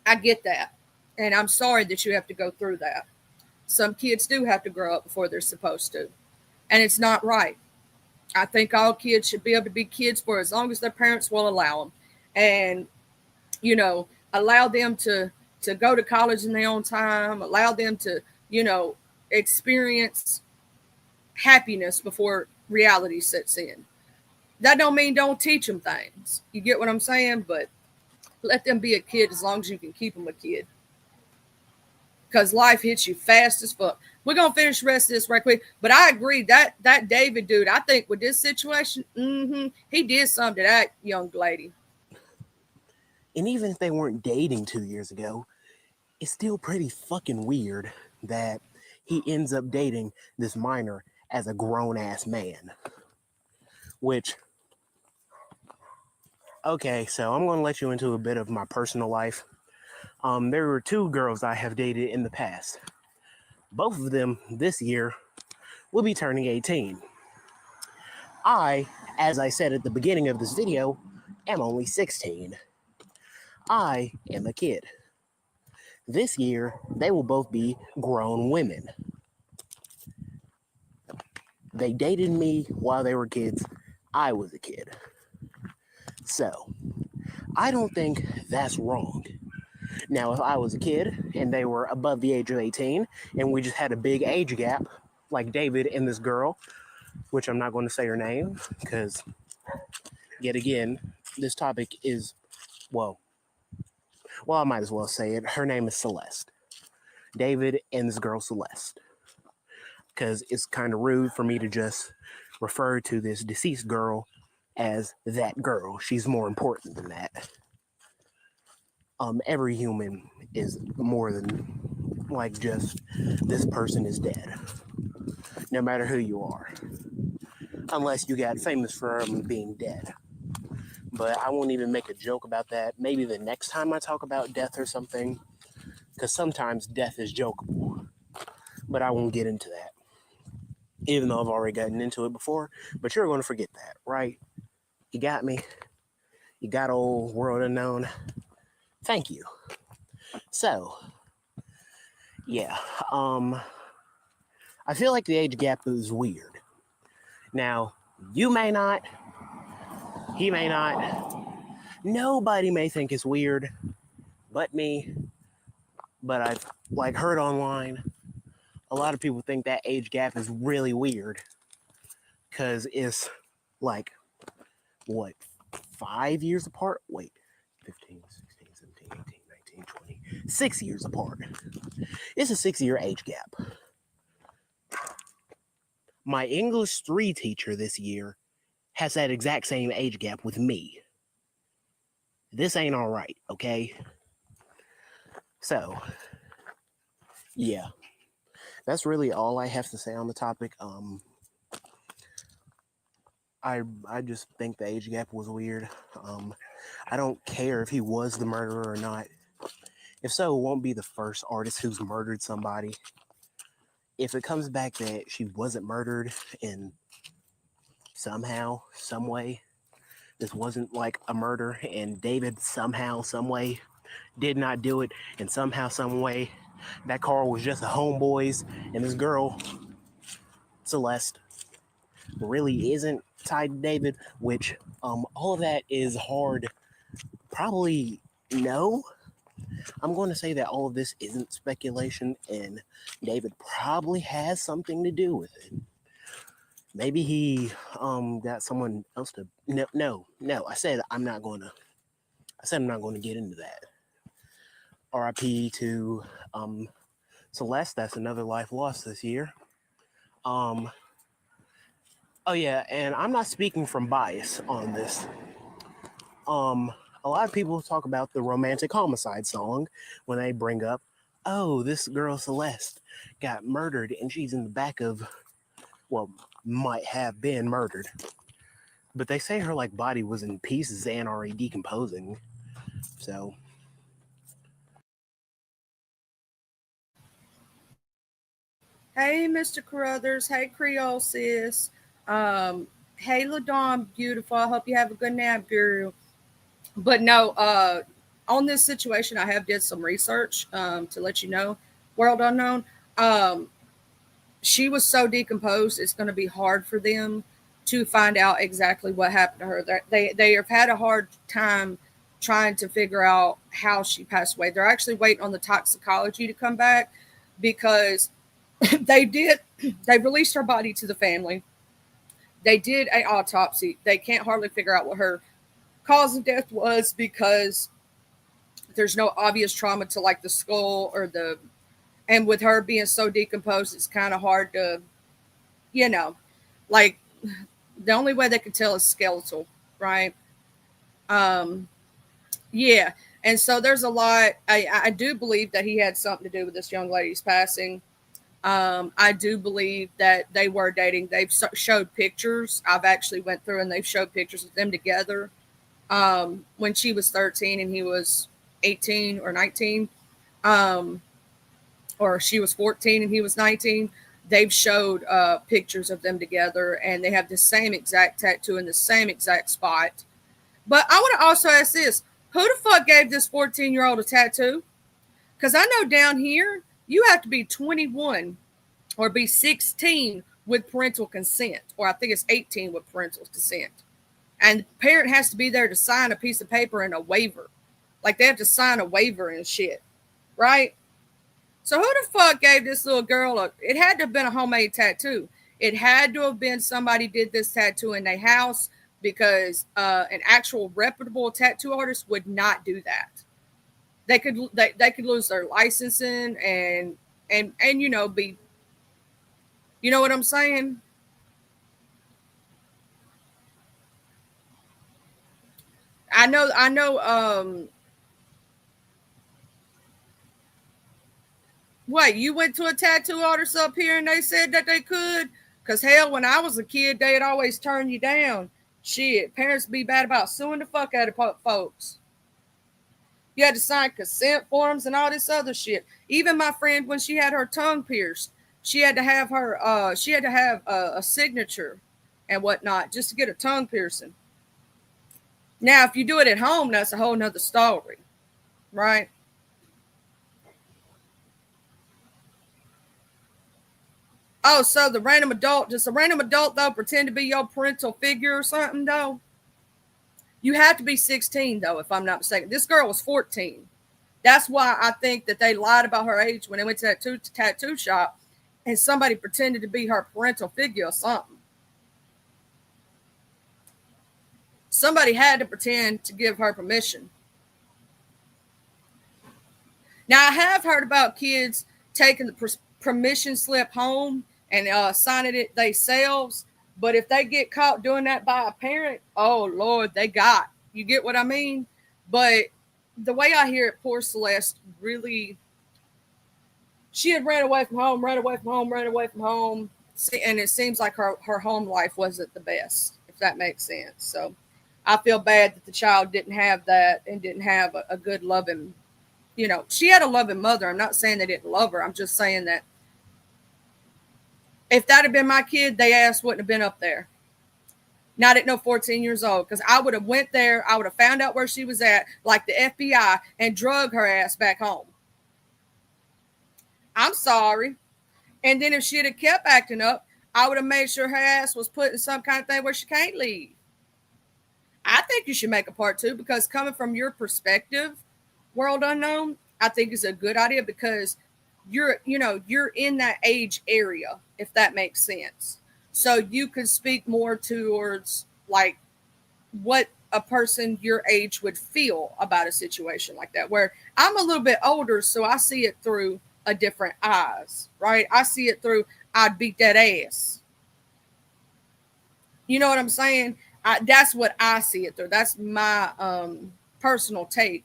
I get that. And I'm sorry that you have to go through that. Some kids do have to grow up before they're supposed to. And it's not right. I think all kids should be able to be kids for as long as their parents will allow them. And, allow them to go to college in their own time, allow them to, experience happiness before reality sets in. That don't mean don't teach them things. You get what I'm saying? But let them be a kid as long as you can keep them a kid. Because life hits you fast as fuck. We're going to finish the rest of this right quick. But I agree that David dude, I think with this situation, he did something to that young lady. And even if they weren't dating 2 years ago, it's still pretty fucking weird that he ends up dating this minor as a grown-ass man. Which, okay, so I'm going to let you into a bit of my personal life. There were 2 girls I have dated in the past. Both of them this year will be turning 18. I, as I said at the beginning of this video, am only 16. I am a kid. This year, they will both be grown women. They dated me while they were kids. I was a kid. So, I don't think that's wrong. Now, if I was a kid and they were above the age of 18 and we just had a big age gap, like David and this girl, which I'm not going to say her name because, yet again, this topic is, well, I might as well say it. Her name is Celeste. David and this girl, Celeste. Because it's kind of rude for me to just refer to this deceased girl as that girl. She's more important than that. Every human is more than like just this person is dead. No matter who you are. Unless you got famous for being dead. But I won't even make a joke about that. Maybe the next time I talk about death or something. Because sometimes death is jokeable. But I won't get into that. Even though I've already gotten into it before. But you're going to forget that, right? You got me? You got old world unknown? Thank you. So, yeah. I feel like the age gap is weird. Now, you may not. He may not. Nobody may think it's weird but me. But I've heard online, a lot of people think that age gap is really weird. Because it's like, what, 5 years apart? Wait, 15, 16, 17, 18, 19, 20. 6 years apart. It's a 6-year age gap. My English 3 teacher this year has that exact same age gap with me. This ain't all right, okay? So, yeah. That's really all I have to say on the topic. I just think the age gap was weird. I don't care if he was the murderer or not. If so, it won't be the first artist who's murdered somebody. If it comes back that she wasn't murdered and somehow, some way, this wasn't like a murder and David somehow, some way did not do it, and somehow, some way that car was just a homeboys and this girl, Celeste, really isn't tied to David, which all of that is hard. Probably no. I'm going to say that all of this isn't speculation and David probably has something to do with it. Maybe he got someone else to no. I said I'm not going to get into that. RIP to Celeste, that's another life lost this year. Oh yeah, and I'm not speaking from bias on this. A lot of people talk about the Romantic Homicide song when they bring up, oh, this girl Celeste got murdered and she's in the back of, well, might have been murdered. But they say her body was in pieces and already decomposing. So Hey, Mr. Carruthers. Hey, Creole sis. Hey, LaDawn, beautiful. I hope you have a good nap, girl. But no, on this situation, I have did some research to let you know. World unknown. Um, she was so decomposed, it's going to be hard for them to find out exactly what happened to her. They have had a hard time trying to figure out how she passed away. They're actually waiting on the toxicology to come back because they released her body to the family. They did an autopsy. They can't hardly figure out what her cause of death was because there's no obvious trauma to the skull or the, and with her being so decomposed, it's kind of hard to, you know, like the only way they could tell is skeletal, right? Yeah. And so there's a lot. I do believe that he had something to do with this young lady's passing. I do believe that they were dating. They've showed pictures. I've actually went through and they've showed pictures of them together when she was 13 and he was 18 or 19, or she was 14 and he was 19. They've showed pictures of them together and they have the same exact tattoo in the same exact spot. But I want to also ask this. Who the fuck gave this 14-year-old a tattoo? Because I know down here, you have to be 21 or be 16 with parental consent. Or I think it's 18 with parental consent. And the parent has to be there to sign a piece of paper and a waiver. Like they have to sign a waiver and shit, right? So who the fuck gave this little girl it had to have been a homemade tattoo. It had to have been somebody did this tattoo in their house, because an actual reputable tattoo artist would not do that. They could lose their licensing and be, you know what I'm saying? I know. What, you went to a tattoo artist up here and they said that they could? Because hell, when I was a kid, they'd always turn you down. Shit, parents be bad about suing the fuck out of folks. You had to sign consent forms and all this other shit. Even my friend, when she had her tongue pierced, she had to have a signature and whatnot just to get a tongue piercing. Now, if you do it at home, that's a whole nother story, right? Oh, so the random adult, does a random adult, though, pretend to be your parental figure or something, though? You have to be 16, though, if I'm not mistaken. This girl was 14. That's why I think that they lied about her age when they went to that tattoo shop and somebody pretended to be her parental figure or something. Somebody had to pretend to give her permission. Now, I have heard about kids taking the permission slip home and signing it themselves. But if they get caught doing that by a parent, oh, Lord, they got. You get what I mean? But the way I hear it, poor Celeste really, she had ran away from home, and it seems like her home life wasn't the best, if that makes sense. So I feel bad that the child didn't have that and didn't have a good loving, she had a loving mother. I'm not saying they didn't love her. I'm just saying that if that had been my kid, they ass wouldn't have been up there. Not at no 14 years old, because I would have went there. I would have found out where she was at, like the FBI, and drug her ass back home. I'm sorry. And then if she'd have kept acting up, I would have made sure her ass was put in some kind of thing where she can't leave. I think you should make a part 2, because coming from your perspective, World Unknown, I think is a good idea, because you're in that age area, if that makes sense. So you could speak more towards like what a person your age would feel about a situation like that, where I'm a little bit older, so I see it through a different eyes, right? I see it through, I'd beat that ass. You know what I'm saying? That's what I see it through. That's my personal take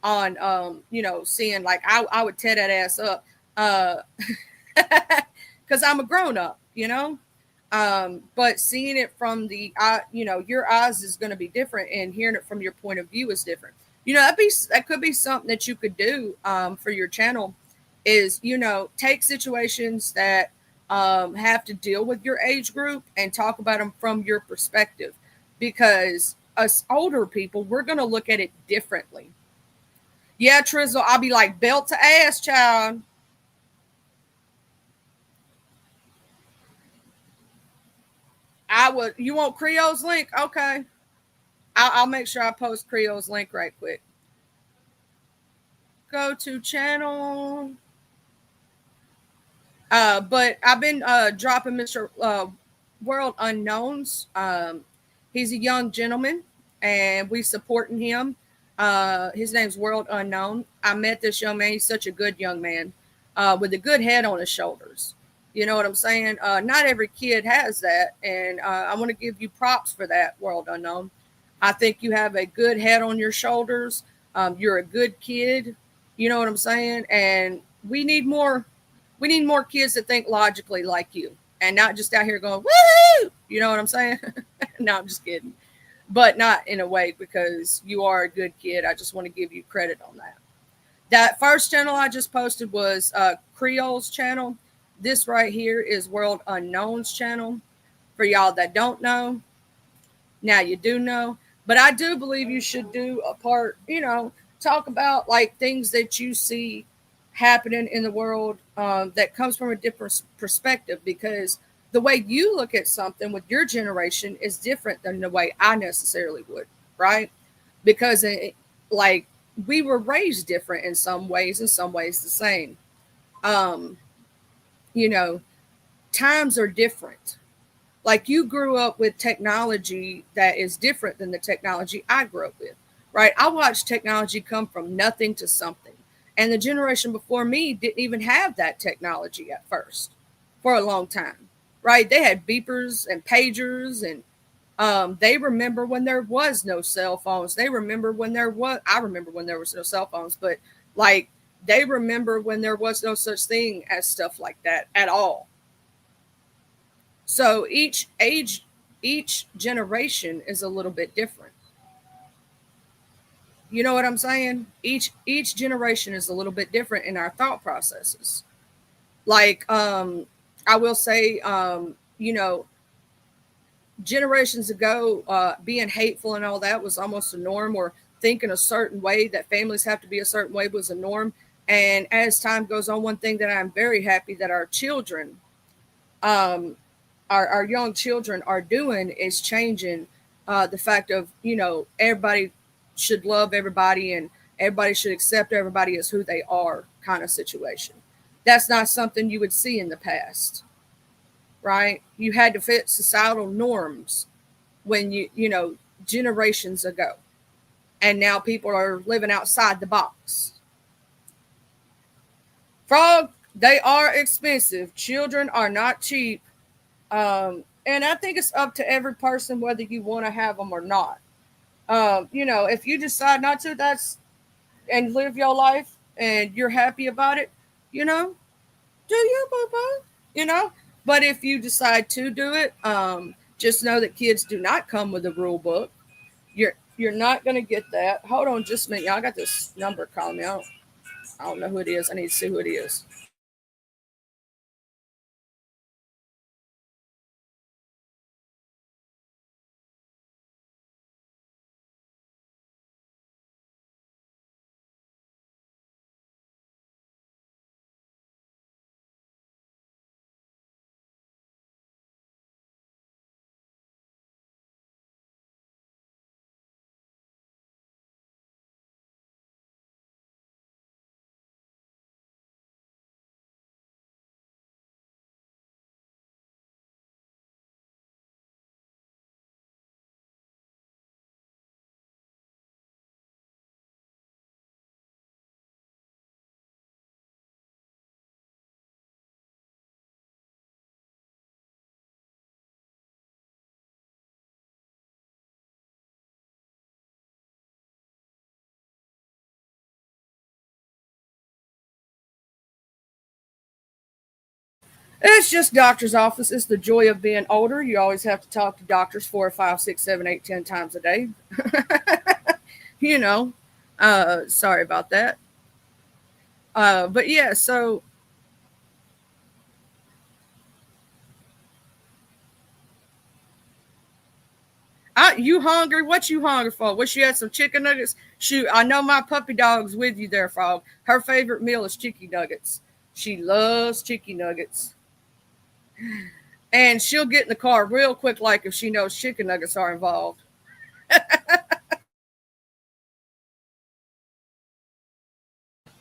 on seeing, like, I would tear that ass up because I'm a grown up, but seeing it from your eyes is going to be different, and hearing it from your point of view is different. That could be something that you could do for your channel, is take situations that have to deal with your age group and talk about them from your perspective, because us older people, we're going to look at it differently. Yeah, Trizzle, I'll be like, belt to ass, child. I would. You want Creole's link? Okay. I'll make sure I post Creole's link right quick. Go to channel. But I've been dropping Mr. World Unknowns. He's a young gentleman, and we supporting him. His name's World Unknown. I met this young man. He's such a good young man with a good head on his shoulders. You know what I'm saying? Not every kid has that, and I want to give you props for that, World Unknown. I think you have a good head on your shoulders. You're a good kid. You know what I'm saying? And we need more kids that think logically like you, and not just out here going, woo! You know what I'm saying? No, I'm just kidding. But not in a way, because you are a good kid. I just want to give you credit on that. That first channel I just posted was Creole's channel. This right here is World Unknown's channel. For y'all that don't know, now you do know. But I do believe you should do a part, talk about like things that you see happening in the world that comes from a different perspective, because the way you look at something with your generation is different than the way I necessarily would, right? Because like we were raised different in some ways the same. Um, you know, times are different. Like you grew up with technology that is different than the technology I grew up with, right? I watched technology come from nothing to something. And the generation before me didn't even have that technology at first for a long time, right? They had beepers and pagers, and they remember when there was no cell phones. They remember when there was, I remember when there was no cell phones, but like they remember when there was no such thing as stuff like that at all. So each generation is a little bit different. You know what I'm saying? Each generation is a little bit different in our thought processes. Like I will say generations ago, being hateful and all that was almost a norm, or thinking a certain way that families have to be a certain way was a norm. And as time goes on, one thing that I'm very happy that our children, um, our young children are doing is changing the fact of, everybody should love everybody and everybody should accept everybody as who they are kind of situation. That's not something you would see in the past, right? You had to fit societal norms when generations ago. And now people are living outside the box. Frog, they are expensive. Children are not cheap. And I think it's up to every person whether you want to have them or not. If you decide not to, that's and live your life and you're happy about it, you know, do you, boo? You know. But if you decide to do it, just know that kids do not come with a rule book. You're not gonna get that. Hold on, just a minute. Y'all, I got this number calling me. I don't know who it is. I need to see who it is. It's just doctor's office. It's the joy of being older. You always have to talk to doctors 4, 5, 6, 7, 8, 10 times a day. you know. Sorry about that. But yeah, so you hungry? What you hungry for? Wish you had some chicken nuggets. Shoot, I know my puppy dog's with you there, Frog. Her favorite meal is chicken nuggets. She loves chicken nuggets. And she'll get in the car real quick, like if she knows chicken nuggets are involved.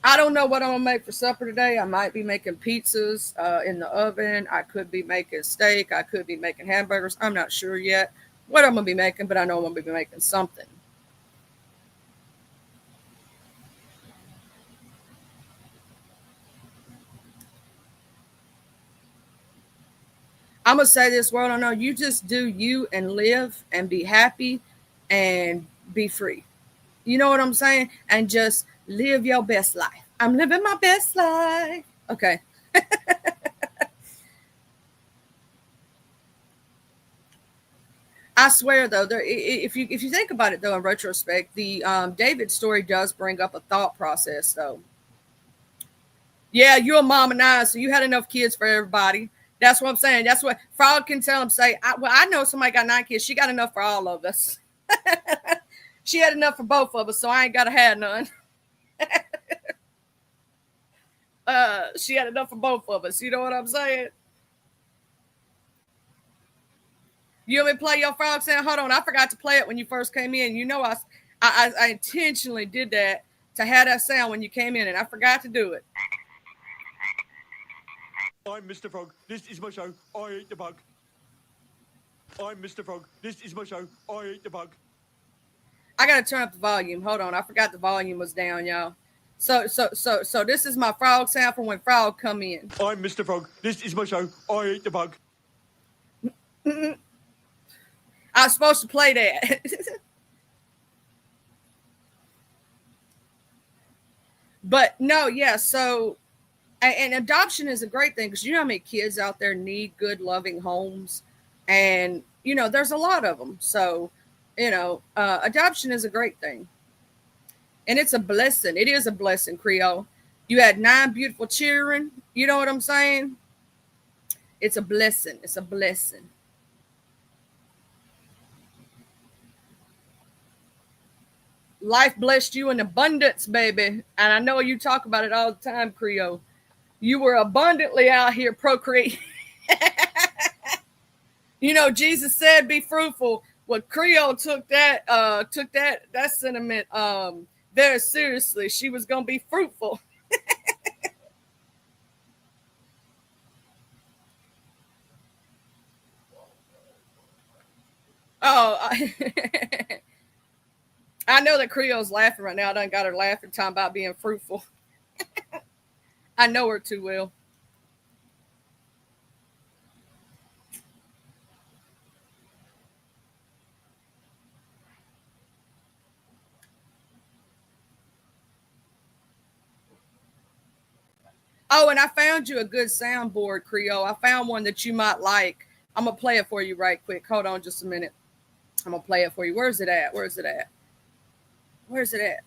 I don't know what I'm gonna make for supper today. I might be making pizzas in the oven. I could be making steak. I could be making hamburgers. I'm not sure yet what I'm gonna be making, but I know I'm gonna be making something. I'm gonna say this world. I know you just do you and live and be happy and be free. You know what I'm saying? And just live your best life. I'm living my best life. Okay. I swear though, if you think about it though, in retrospect, the David story does bring up a thought process though. Yeah, you're a mom and nine, so you had enough kids for everybody. That's what I'm saying. That's what Frog can tell him. Say, I know somebody got 9 kids. She got enough for all of us. She had enough for both of us, so I ain't gotta have none. She had enough for both of us. You know what I'm saying? You want me to play your frog sound? Hold on, I forgot to play it when you first came in. You know, I intentionally did that to have that sound when you came in, and I forgot to do it. I'm Mr. Frog. This is my show. I eat the bug. I'm Mr. Frog. This is my show. I eat the bug. I gotta turn up the volume. Hold on, I forgot the volume was down, y'all. So this is my frog sound from when frog come in. I'm Mr. Frog. This is my show. I eat the bug. I was supposed to play that. But no, yeah, so and adoption is a great thing because you know how many kids out there need good, loving homes, and you know there's a lot of them. So, you know, adoption is a great thing, and it's a blessing. It is a blessing, Creole. You had 9 beautiful children. You know what I'm saying? It's a blessing. It's a blessing. Life blessed you in abundance, baby. And I know you talk about it all the time, Creole. You were abundantly out here procreating. You know, Jesus said, "Be fruitful." Well, Creole took that sentiment very seriously. She was gonna be fruitful. Oh, I know that Creole's laughing right now. I done got her laughing, talking about being fruitful. I know her too well. Oh, and I found you a good soundboard, Creole. I found one that you might like. I'm going to play it for you right quick. Hold on just a minute. I'm going to play it for you. Where's it at? Where's it at? Where's it at?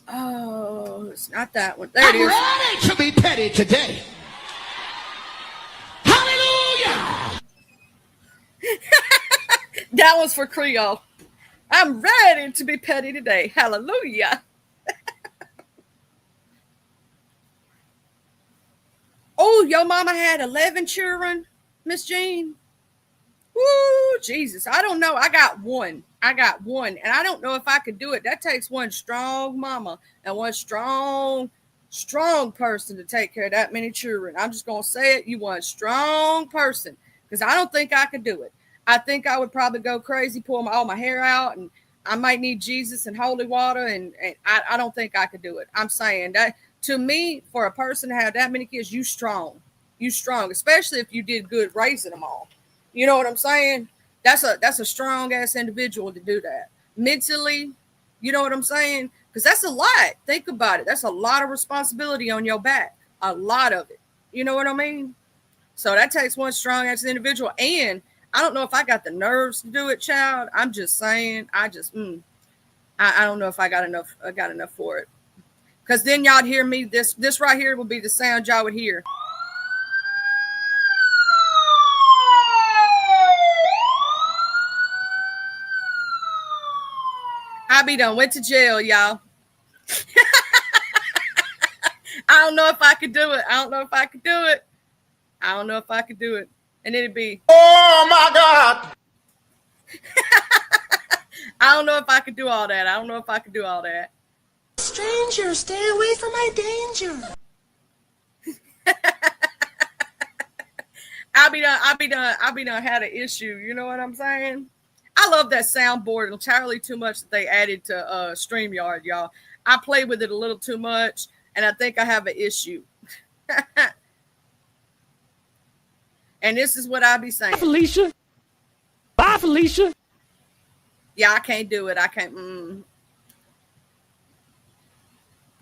Oh, it's not that one. There it is. I'm ready to be petty today. Hallelujah! That was for Creole. I'm ready to be petty today. Hallelujah. Oh, your mama had 11 children, Miss Jean. Woo, Jesus. I don't know. I got one. And I don't know if I could do it. That takes one strong mama and one strong person to take care of that many children. I'm just going to say it. You want a strong person because I don't think I could do it. I think I would probably go crazy, pull all my hair out, and I might need Jesus and holy water. And I don't think I could do it. I'm saying that to me, for a person to have that many kids, you strong, especially if you did good raising them all. You know what I'm saying? That's a strong ass individual to do that mentally. You know what I'm saying? Because that's a lot. Think about it. That's a lot of responsibility on your back. A lot of it. You know what I mean? So that takes one strong ass individual. And I don't know if I got the nerves to do it, child. I'm just saying. I don't know if I got enough. I got enough for it. Because then y'all hear me. This right here will be the sound y'all would hear. I be done went to jail, y'all. I don't know if I could do it. And it'd be, Oh my God! I don't know if I could do all that. Stranger, stay away from my danger. I'll be done had an issue. You know what I'm saying? I love that soundboard entirely too much that they added to StreamYard, y'all. I play with it a little too much, and I think I have an issue. And this is what I be saying. Bye, Felicia. Yeah, I can't do it. I can't.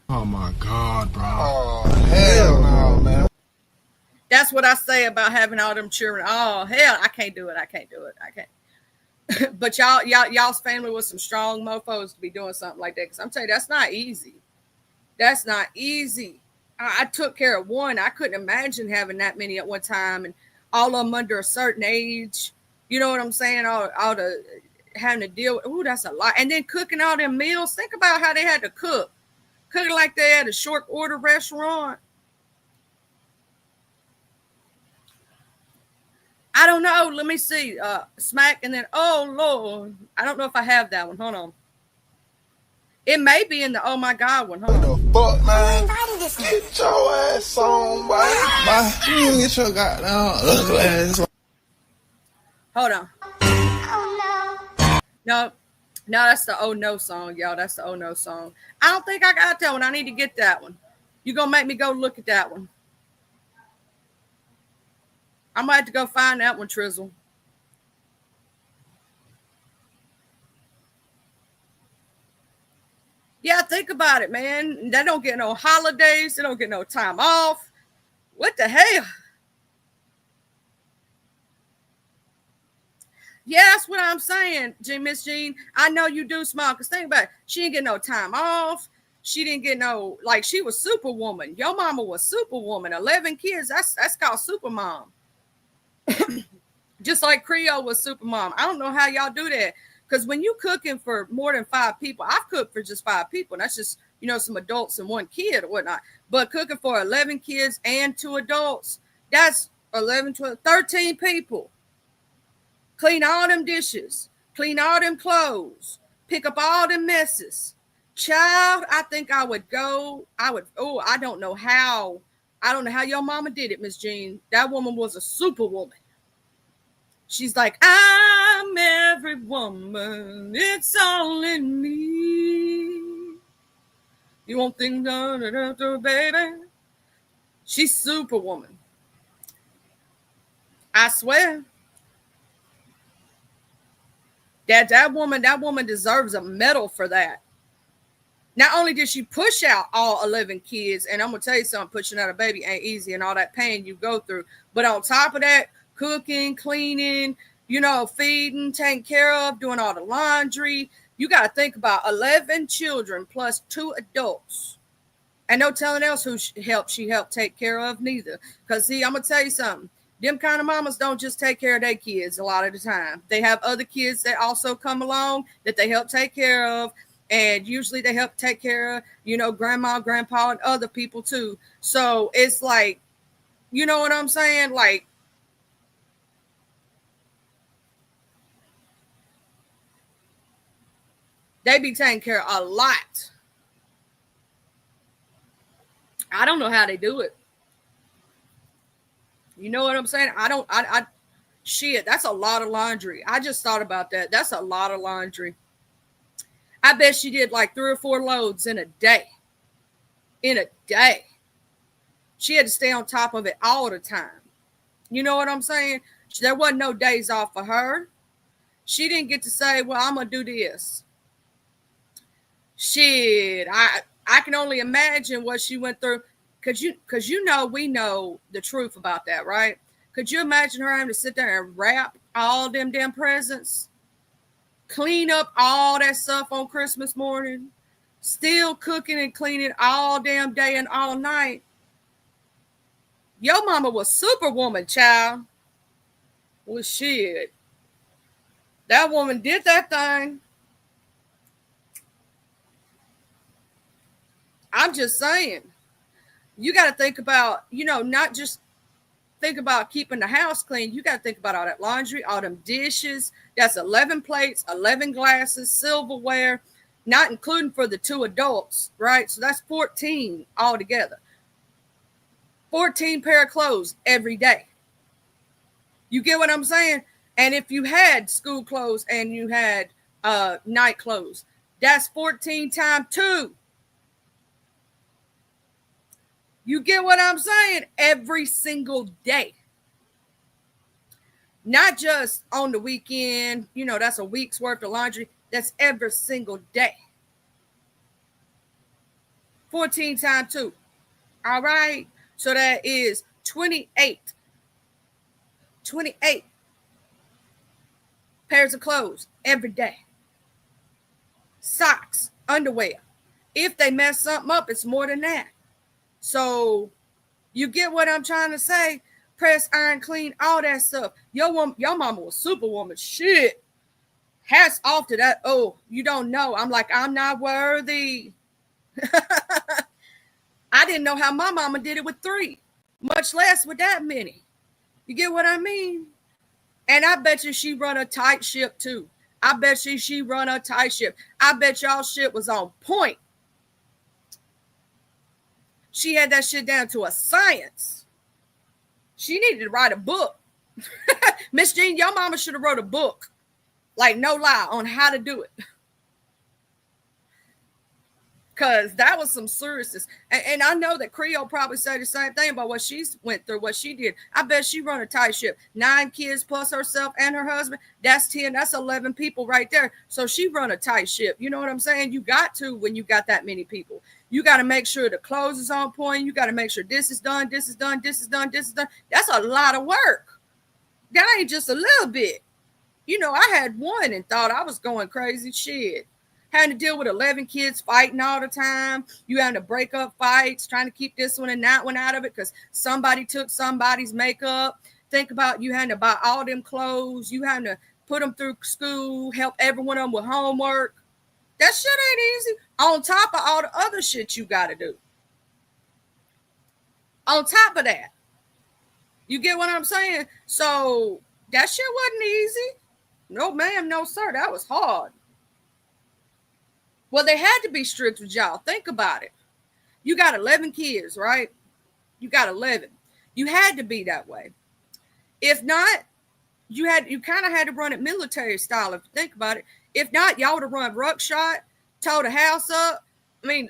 Oh my God, bro. Oh, hell no, man. That's what I say about having all them children. Oh, hell, I can't do it. I can't. But y'all's family was some strong mofos to be doing something like that. Because I'm telling you, that's not easy. I took care of one. I couldn't imagine having that many at one time, and all of them under a certain age. You know what I'm saying? All the having to deal with. Ooh, that's a lot. And then cooking all them meals. Think about how they had to cook. Cooking like they had a short order restaurant. I don't know. Let me see. Smack and then oh Lord. I don't know if I have that one. Hold on. It may be in the oh my God one. Hold on. What the fuck, man? Get your ass on, boy. Bye. You get your goddamn ugly ass on. Hold on. No, that's the oh no song, y'all. That's the oh no song. I don't think I got that one. I need to get that one. You gonna make me go look at that one. I'm gonna have to go find that one, Trizzle. Yeah, think about it, man. They don't get no holidays. They don't get no time off. What the hell? Yeah, that's what I'm saying, Miss Jean. I know you do smile, because think about it. She didn't get no time off. She didn't get no, like, she was superwoman. Your mama was superwoman. 11 kids, that's called supermom. Just like Creole was supermom. I don't know how y'all do that. Because when you cooking for more than 5 people, I've cooked for just 5 people. And that's just, some adults and 1 kid or whatnot. But cooking for 11 kids and 2 adults, that's 11, 12, 13 people. Clean all them dishes. Clean all them clothes. Pick up all them messes. Child, I think I don't know how. I don't know how your mama did it, Miss Jean. That woman was a superwoman. She's like, I'm every woman. It's all in me. You won't think, baby. She's superwoman. I swear. That woman deserves a medal for that. Not only did she push out all 11 kids, and I'm going to tell you something, pushing out a baby ain't easy and all that pain you go through. But on top of that, cooking, cleaning, feeding, taking care of, doing all the laundry. You got to think about 11 children plus 2 adults. And no telling else who she helped take care of neither. Because, see, I'm going to tell you something. Them kind of mamas don't just take care of their kids a lot of the time. They have other kids that also come along that they help take care of. And usually they help take care of, grandma, grandpa, and other people too. So it's like, you know what I'm saying? Like, they be taking care of a lot. I don't know how they do it. You know what I'm saying? Shit, that's a lot of laundry. I just thought about that. That's a lot of laundry. I bet she did like 3 or 4 loads in a day. In a day. She had to stay on top of it all the time. You know what I'm saying? There wasn't no days off for her. She didn't get to say, well, I'm going to do this. Shit, I can only imagine what she went through. Because we know the truth about that, right? Could you imagine her having to sit there and wrap all them damn presents? Clean up all that stuff on Christmas morning? Still cooking and cleaning all damn day and all night? Your mama was superwoman, child. Well, shit. That woman did that thing. I'm just saying. You got to think about, not just think about keeping the house clean. You got to think about all that laundry, all them dishes. That's 11 plates, 11 glasses, silverware, not including for the 2 adults, right? So that's 14 altogether. 14 pair of clothes every day. You get what I'm saying? And if you had school clothes and you had night clothes, that's 14 times 2. You get what I'm saying? Every single day. Not just on the weekend. That's a week's worth of laundry. That's every single day. 14 times 2. All right. So that is 28. 28 pairs of clothes every day. Socks, underwear. If they mess something up, it's more than that. So you get what I'm trying to say? Press, iron, clean, all that stuff. Your mama was superwoman. Shit. Hats off to that. Oh, you don't know. I'm like, I'm not worthy. I didn't know how my mama did it with 3, much less with that many. You get what I mean? And I bet you she run a tight ship too. I bet she run a tight ship. I bet y'all shit was on point. She had that shit down to a science. She needed to write a book. Miss Jean, your mama should have wrote a book. Like, no lie, on how to do it. Because that was some seriousness. And I know that Creole probably said the same thing about what she went through, what she did. I bet she run a tight ship. 9 kids plus herself and her husband. That's 10. That's 11 people right there. So she run a tight ship. You know what I'm saying? You got to when you got that many people. You got to make sure the clothes is on point. You got to make sure this is done, this is done, this is done, this is done. That's a lot of work. That ain't just a little bit. You know, I had one and thought I was going crazy. Shit. Having to deal with 11 kids fighting all the time. You having to break up fights, trying to keep this one and that one out of it because somebody took somebody's makeup. Think about you having to buy all them clothes. You having to put them through school, help every one of them with homework. That shit ain't easy. On top of all the other shit you got to do. On top of that. You get what I'm saying? So that shit wasn't easy. No, ma'am, no, sir. That was hard. Well, they had to be strict with y'all. Think about it. You got 11 kids, right? You got 11. You had to be that way. If not, you kind of had to run it military style if you think about it. If not, y'all would have run ruckshot, tore the house up. I mean,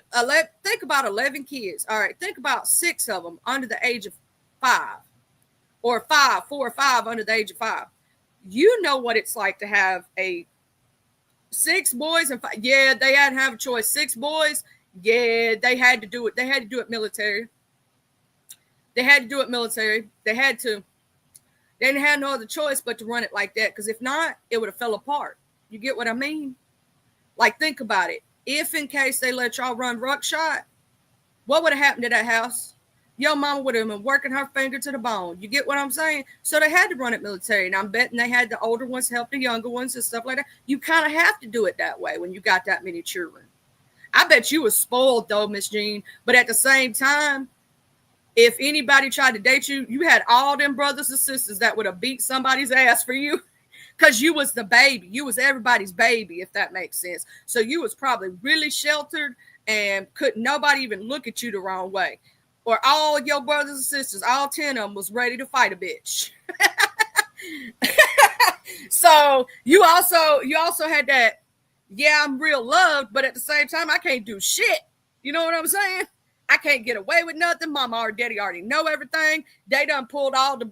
think about 11 kids. All right, think about 6 of them under the age of 5. Or 4 or 5 under the age of 5. You know what it's like to have 6 boys and 5. Yeah, they had to have a choice. 6 boys. Yeah, they had to do it. They had to do it military. They had to do it military. They had to. They didn't have no other choice but to run it like that. Because if not, it would have fell apart. You get what I mean? Like, think about it. If in case they let y'all run ruckshot, what would have happened to that house? Your mama would have been working her finger to the bone. You get what I'm saying? So they had to run it military. And I'm betting they had the older ones help the younger ones and stuff like that. You kind of have to do it that way when you got that many children. I bet you was spoiled, though, Miss Jean. But at the same time, if anybody tried to date you, you had all them brothers and sisters that would have beat somebody's ass for you because you was the baby. You was everybody's baby, if that makes sense. So you was probably really sheltered and couldn't nobody even look at you the wrong way. Or all your brothers and sisters, all 10 of them was ready to fight a bitch. So you also had that, yeah, I'm real loved, but at the same time, I can't do shit. You know what I'm saying? I can't get away with nothing. Mama or daddy already know everything. They done pulled all the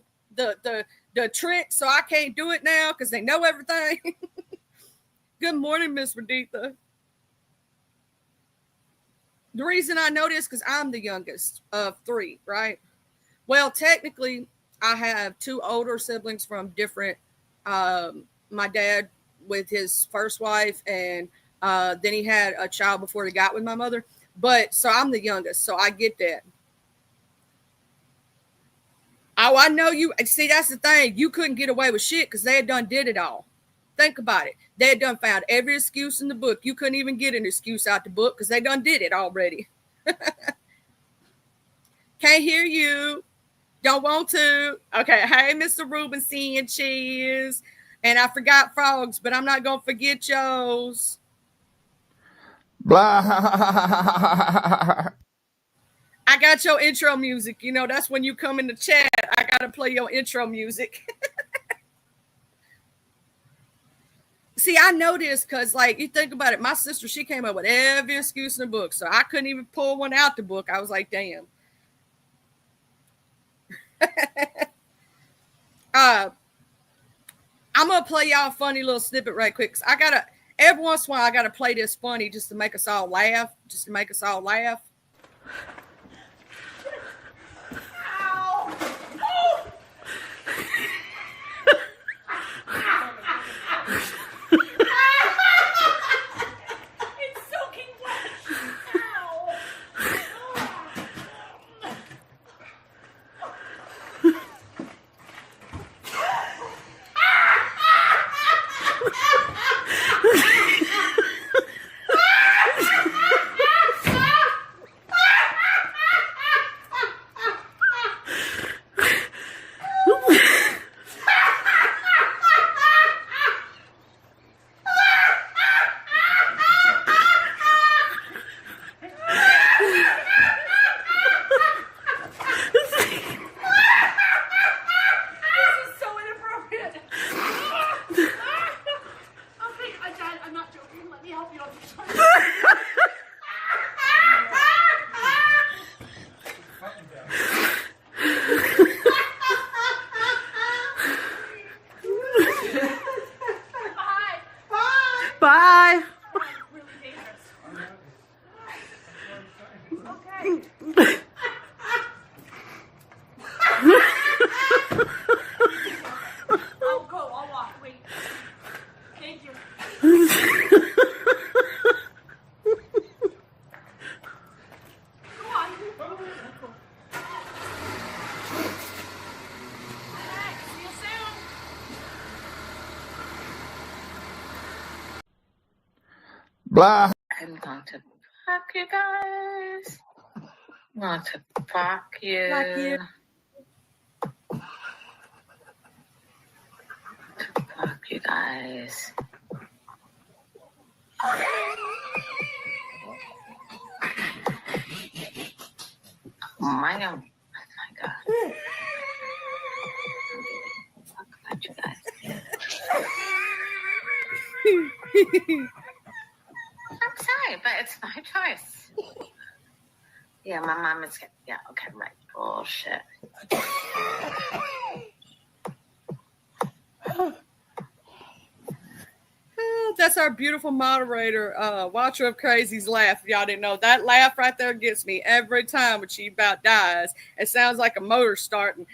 tricks, so I can't do it now because they know everything. Good morning, Miss Raditha. The reason I know this because I'm the youngest of 3, right? Well, technically, I have 2 older siblings from different. My dad with his first wife, and then he had a child before he got with my mother. But so I'm the youngest, so I get that. Oh, I know you. See, that's the thing. You couldn't get away with shit because they had done did it all. Think about it. They had done found every excuse in the book. You couldn't even get an excuse out the book because they done did it already. Can't hear you. Don't want to. Okay. Hey, Mr. Rubenstein, cheers. And I forgot frogs, but I'm not going to forget yours. Blah. I got your intro music. You know, that's when you come in the chat. I got to play your intro music. See, I know this because, like, you think about it. My sister, she came up with every excuse in the book. So I couldn't even pull one out the book. I was like, damn. I'm going to play y'all a funny little snippet right quick. I got to, every once in a while, I got to play this funny just to make us all laugh. Oh, cool. I'll walk. Wait. Thank you. Go on. Cool. Alright, see you soon. Blah. I'm going to fuck you guys. I'm going to fuck you. Fuck you. Fuck you guys. Oh my god. Fuck about you guys. I'm sorry, but it's my choice. Yeah, my mom is. Yeah, okay, right. Bullshit. That's our beautiful moderator, Watcher of Crazy's laugh. If y'all didn't know, that laugh right there gets me every time when she about dies. It sounds like a motor starting.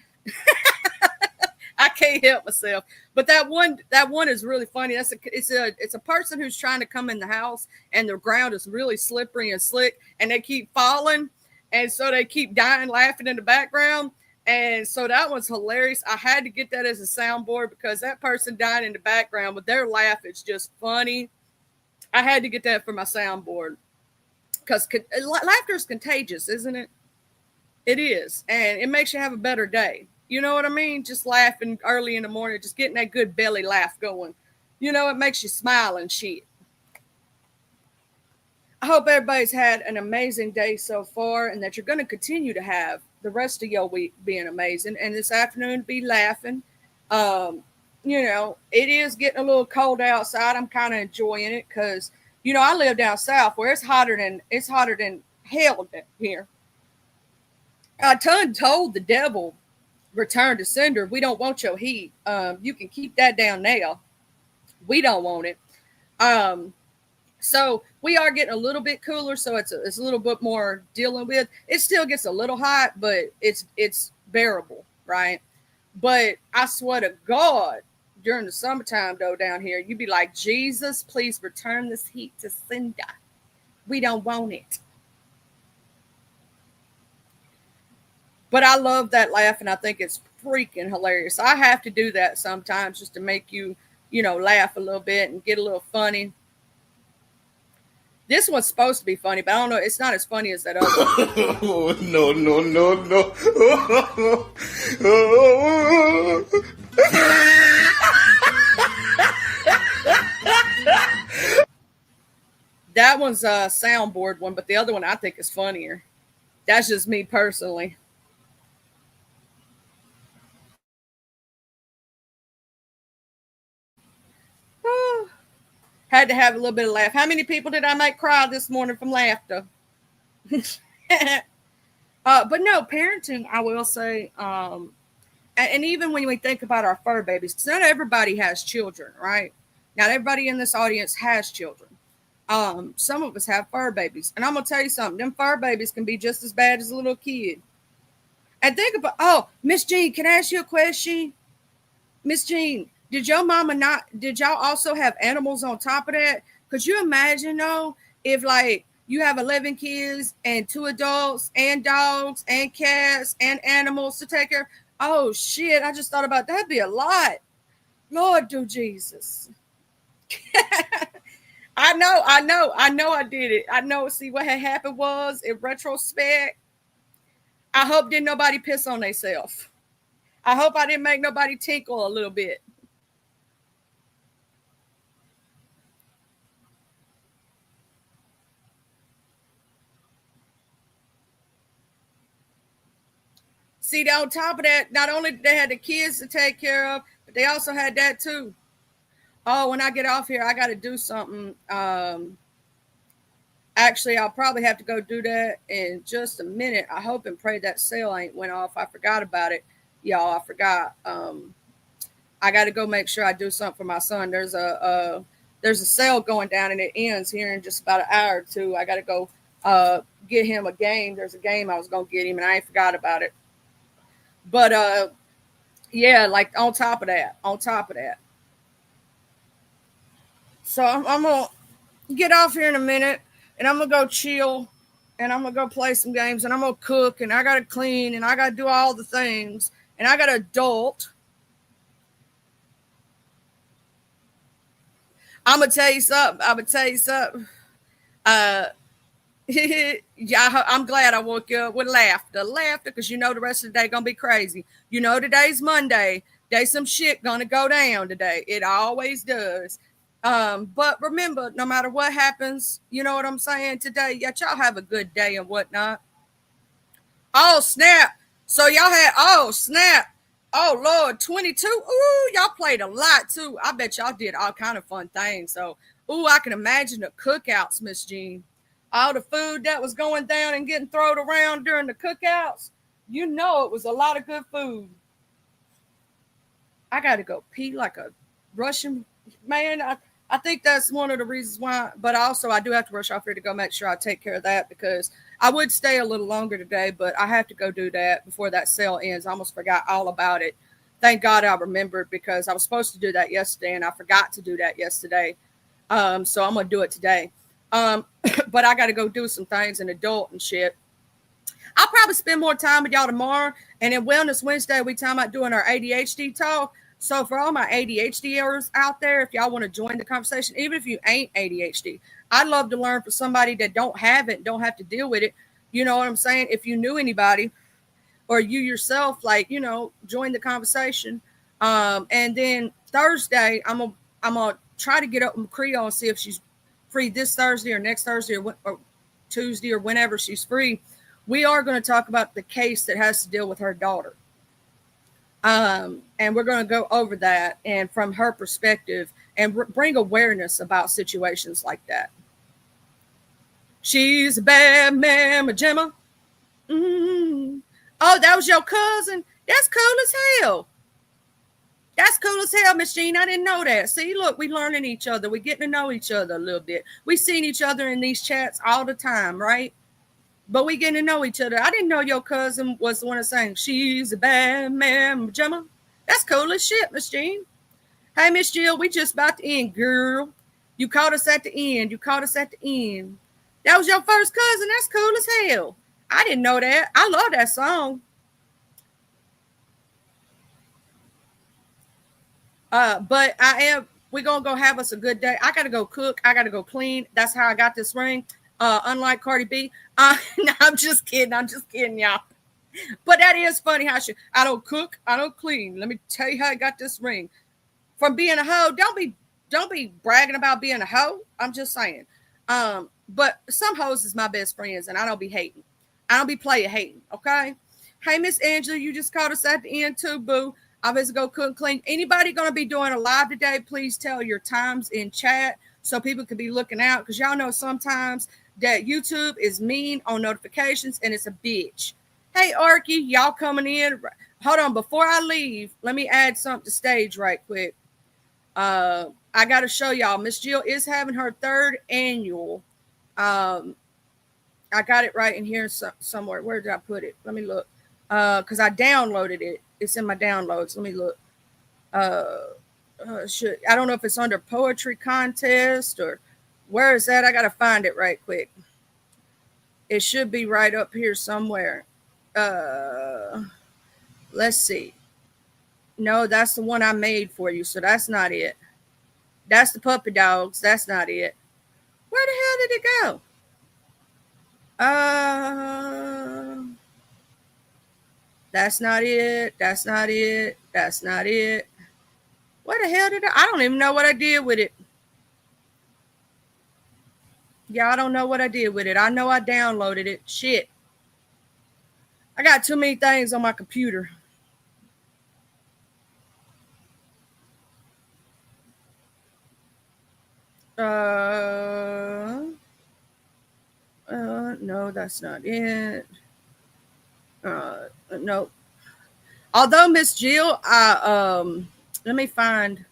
I can't help myself. But that one is really funny. It's a person who's trying to come in the house and the ground is really slippery and slick and they keep falling. And so they keep dying laughing in the background. And so that was hilarious. I had to get that as a soundboard because that person died in the background, but their laugh is just funny. I had to get that for my soundboard because laughter is contagious, isn't it? It is. And it makes you have a better day. You know what I mean? Just laughing early in the morning, just getting that good belly laugh going. You know, it makes you smile and shit. I hope everybody's had an amazing day so far and that you're going to continue to have the rest of your week being amazing. And this afternoon, be laughing. You know, it is getting a little cold outside. I'm kind of enjoying it because, you know, I live down south where it's hotter than hell down here. I told the devil, return to sender, we don't want your heat. You can keep that down now. We don't want it. So we are getting a little bit cooler, so it's a little bit more dealing with. It still gets a little hot, but it's bearable, right? But I swear to God, during the summertime though down here, you'd be like, Jesus, please return this heat to sender. We don't want it. But I love that laugh, and I think it's freaking hilarious. I have to do that sometimes just to make you, you know, laugh a little bit and get a little funny. This one's supposed to be funny, but I don't know. It's not as funny as that other one. No. That one's a soundboard one, but the other one I think is funnier. That's just me personally. Had to have a little bit of laugh. How many people did I make cry this morning from laughter? But no, parenting, I will say, and even when we think about our fur babies, because not everybody has children, right? Not everybody in this audience has children. Some of us have fur babies. And I'm going to tell you something. Them fur babies can be just as bad as a little kid. And think about, Miss Jean, can I ask you a question? Miss Jean, did y'all also have animals on top of that? Could you imagine though, if like you have 11 kids and 2 adults and dogs and cats and animals to take care of? Oh shit, I just thought about that'd be a lot. Lord do Jesus. I know I did it. I know, see what had happened was in retrospect, I hope didn't nobody piss on themselves. I hope I didn't make nobody tinkle a little bit. See, on top of that, not only did they had the kids to take care of, but they also had that too. Oh, when I get off here, I got to do something. Actually, I'll probably have to go do that in just a minute. I hope and pray that sale ain't went off. I forgot about it, y'all. I forgot. I got to go make sure I do something for my son. There's a sale going down and it ends here in just about an hour or two. I got to go get him a game. There's a game I was gonna get him, and I ain't forgot about it. But yeah, like on top of that. So I'm gonna get off here in a minute, and I'm gonna go chill, and I'm gonna go play some games, and I'm gonna cook, and I gotta clean, and I gotta do all the things, and I gotta adult. I'm gonna tell you something. Yeah, I'm glad I woke you up with laughter, because you know the rest of the day gonna be crazy. You know today's Monday. There's some shit gonna go down today. It always does. But remember, no matter what happens, you know what I'm saying today. Yeah, y'all have a good day and whatnot. Oh snap! So y'all had snap! Oh Lord, 22. Ooh, y'all played a lot too. I bet y'all did all kind of fun things. So ooh, I can imagine the cookouts, Miss Jean. All the food that was going down and getting thrown around during the cookouts. You know it was a lot of good food. I got to go pee like a Russian man. I think that's one of the reasons why. But also, I do have to rush off here to go make sure I take care of that, because I would stay a little longer today, but I have to go do that before that sale ends. I almost forgot all about it. Thank God I remembered, because I was supposed to do that yesterday, and I forgot to do that yesterday. So I'm going to do it today. But I got to go do some things and adult and shit. I'll probably spend more time with y'all tomorrow. And then Wellness Wednesday, we talking about doing our ADHD talk. So for all my ADHDers out there, if y'all want to join the conversation, even if you ain't ADHD, I'd love to learn from somebody that don't have it, don't have to deal with it. You know what I'm saying? If you knew anybody, or you yourself, like, you know, join the conversation. And then Thursday, I'm gonna try to get up with Creole and see if she's free this Thursday or next Thursday or Tuesday or whenever she's free. We are going to talk about the case that has to deal with her daughter. And we're going to go over that and from her perspective and bring awareness about situations like that. She's a bad mama Gemma. Mm-hmm. Oh, that was your cousin? That's cool as hell. That's cool as hell, Miss Jean. I didn't know that. See, look, we learning each other. We're getting to know each other a little bit. We seen each other in these chats all the time, right? But we getting to know each other. I didn't know your cousin was the one that's saying, she's a bad man, Gemma. That's cool as shit, Miss Jean. Hey, Miss Jill, we just about to end, girl. You caught us at the end. That was your first cousin. That's cool as hell. I didn't know that. I love that song. But we're going to go have us a good day. I got to go cook. I got to go clean. That's how I got this ring. Unlike Cardi B. No, I'm just kidding, y'all. But that is funny how I don't cook, I don't clean. Let me tell you how I got this ring. From being a hoe, don't be bragging about being a hoe. I'm just saying. But some hoes is my best friends, and I don't be hating. I don't be player hating, okay? Hey, Miss Angela, you just caught us at the end too, boo. I was go cook and clean. Anybody going to be doing a live today, please tell your times in chat so people can be looking out, because y'all know sometimes that YouTube is mean on notifications and it's a bitch. Hey, Arky, y'all coming in? Hold on, before I leave, let me add something to stage right quick. I got to show y'all. Miss Jill is having her third annual. I got it right in here somewhere. Where did I put it? Let me look. Because I downloaded it. It's in my downloads. Let me look. I don't know if it's under poetry contest or where is that? I got to find it right quick. It should be right up here somewhere. Let's see. No, that's the one I made for you. So that's not it. That's the puppy dogs. That's not it. Where the hell did it go? That's not it. That's not it. That's not it. Where the hell did I don't even know what I did with it. Yeah, I don't know what I did with it. I know I downloaded it. Shit. I got too many things on my computer. No, that's not it. No. Although Miss Jill, let me find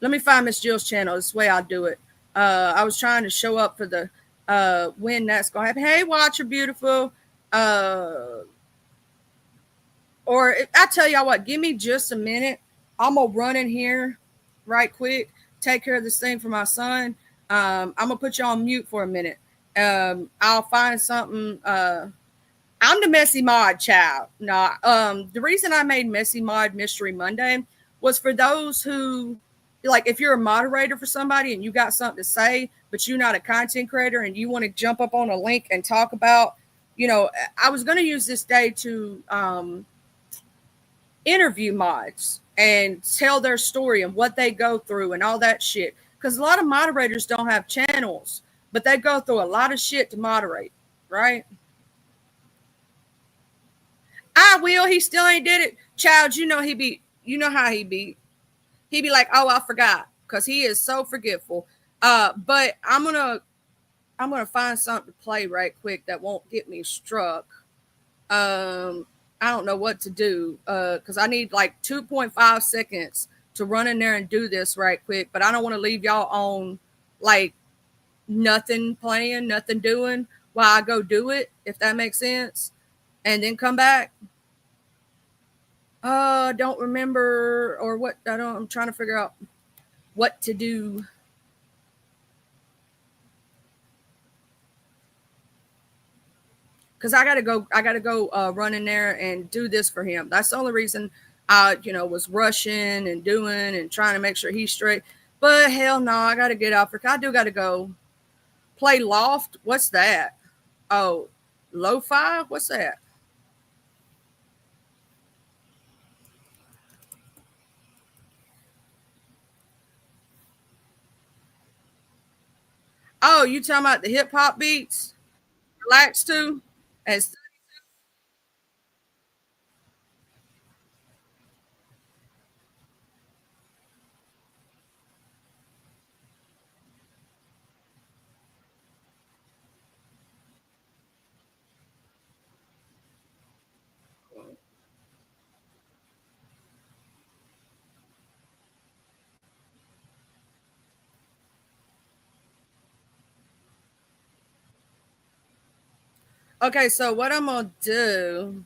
Miss Jill's channel. This way I'll do it. I was trying to show up for the when that's gonna happen. Hey, Watcher Beautiful. Or I tell y'all what, give me just a minute. I'm gonna run in here right quick, take care of this thing for my son. I'm gonna put you on mute for a minute. I'll find something. I'm the Messy Mod child. No, the reason I made Messy Mod Mystery Monday was for those who, like, if you're a moderator for somebody and you got something to say, but you're not a content creator and you want to jump up on a link and talk about, you know, I was going to use this day to interview mods and tell their story and what they go through and all that shit. Because a lot of moderators don't have channels, but they go through a lot of shit to moderate, right? I will. He still ain't did it. Child, you know how he be. He be like, oh, I forgot. Because he is so forgetful. But I'm gonna find something to play right quick that won't get me struck. I don't know what to do. Because I need like 2.5 seconds to run in there and do this right quick. But I don't want to leave y'all on like nothing playing, nothing doing while I go do it, if that makes sense. And then come back. Don't remember or what. I'm trying to figure out what to do. Because I gotta go run in there and do this for him. That's the only reason I, was rushing and doing and trying to make sure he's straight. But hell no, I gotta get off. I do gotta go play Loft. What's that? Oh, Lo-Fi? What's that? Oh, you talking about the hip hop beats? Relax to? And okay, so what I'm gonna do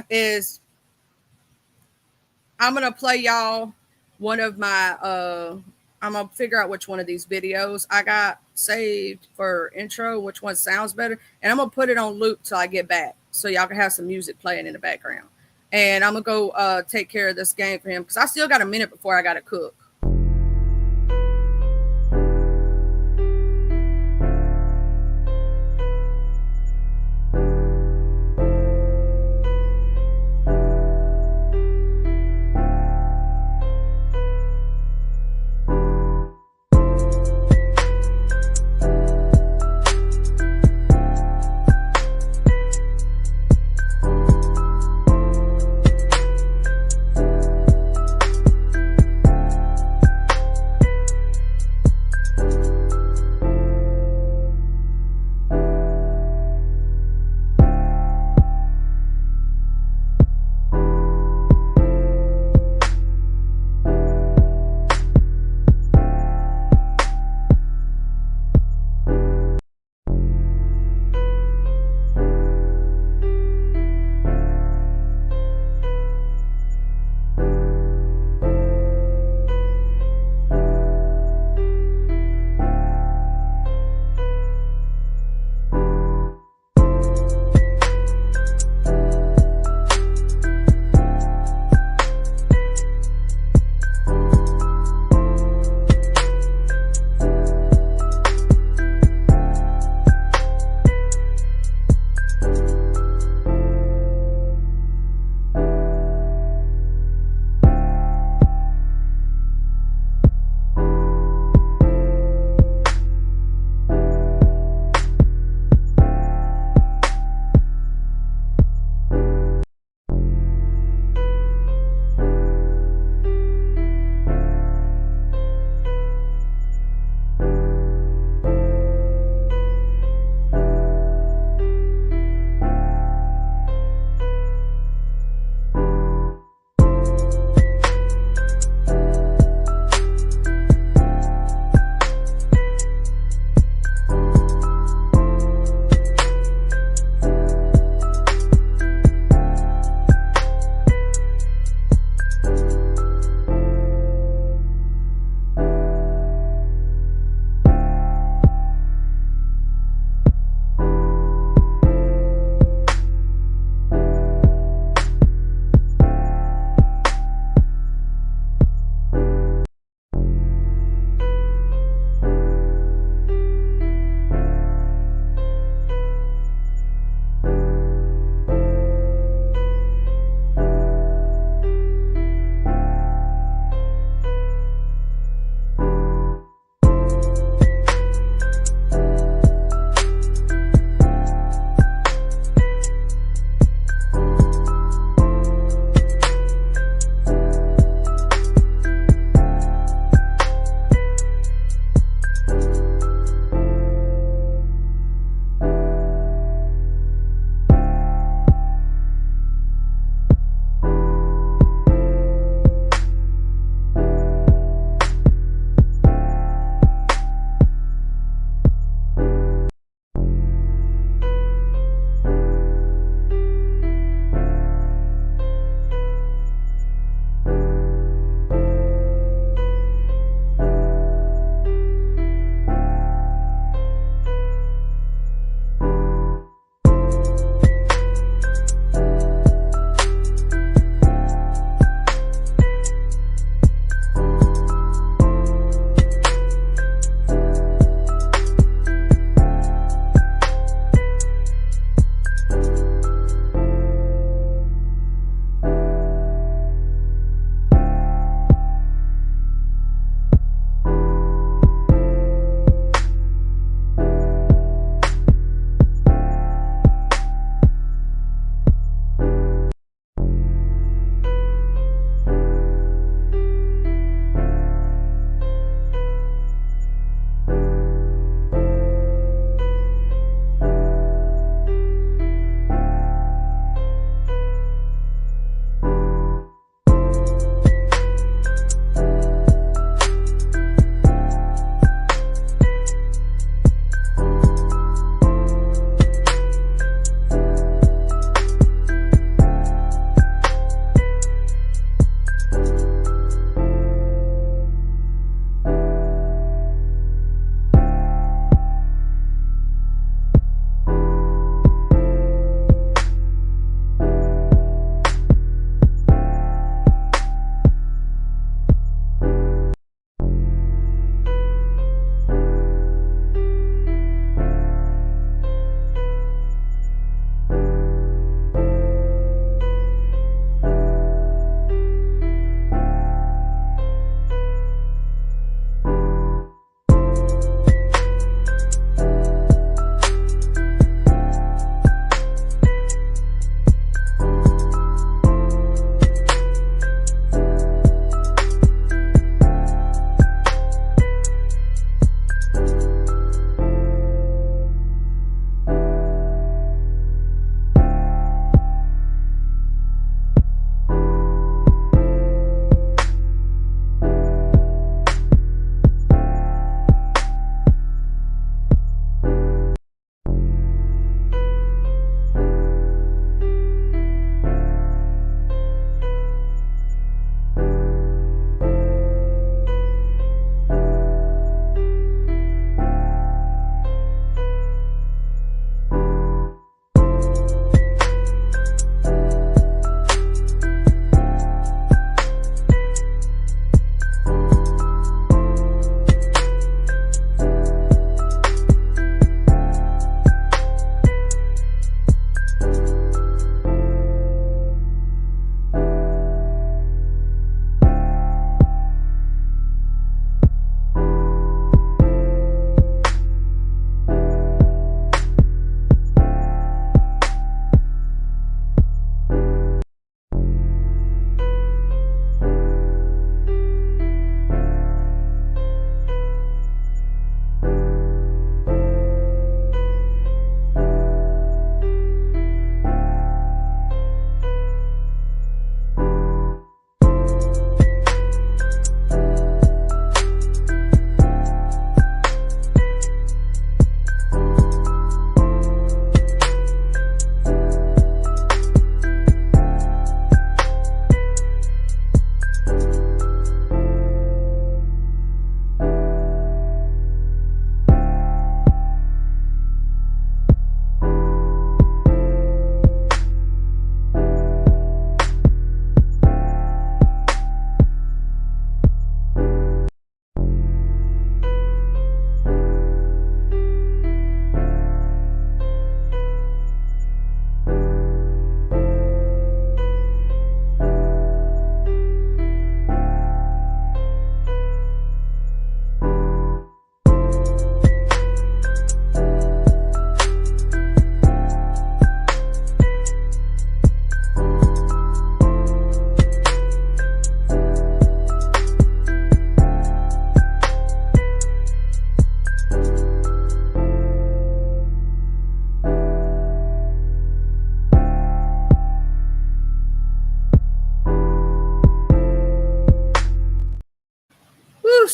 is I'm gonna play y'all one of my I'm gonna figure out which one of these videos I got saved for intro, which one sounds better, and I'm gonna put it on loop till I get back so y'all can have some music playing in the background. And I'm gonna go take care of this game for him because I still got a minute before I gotta cook.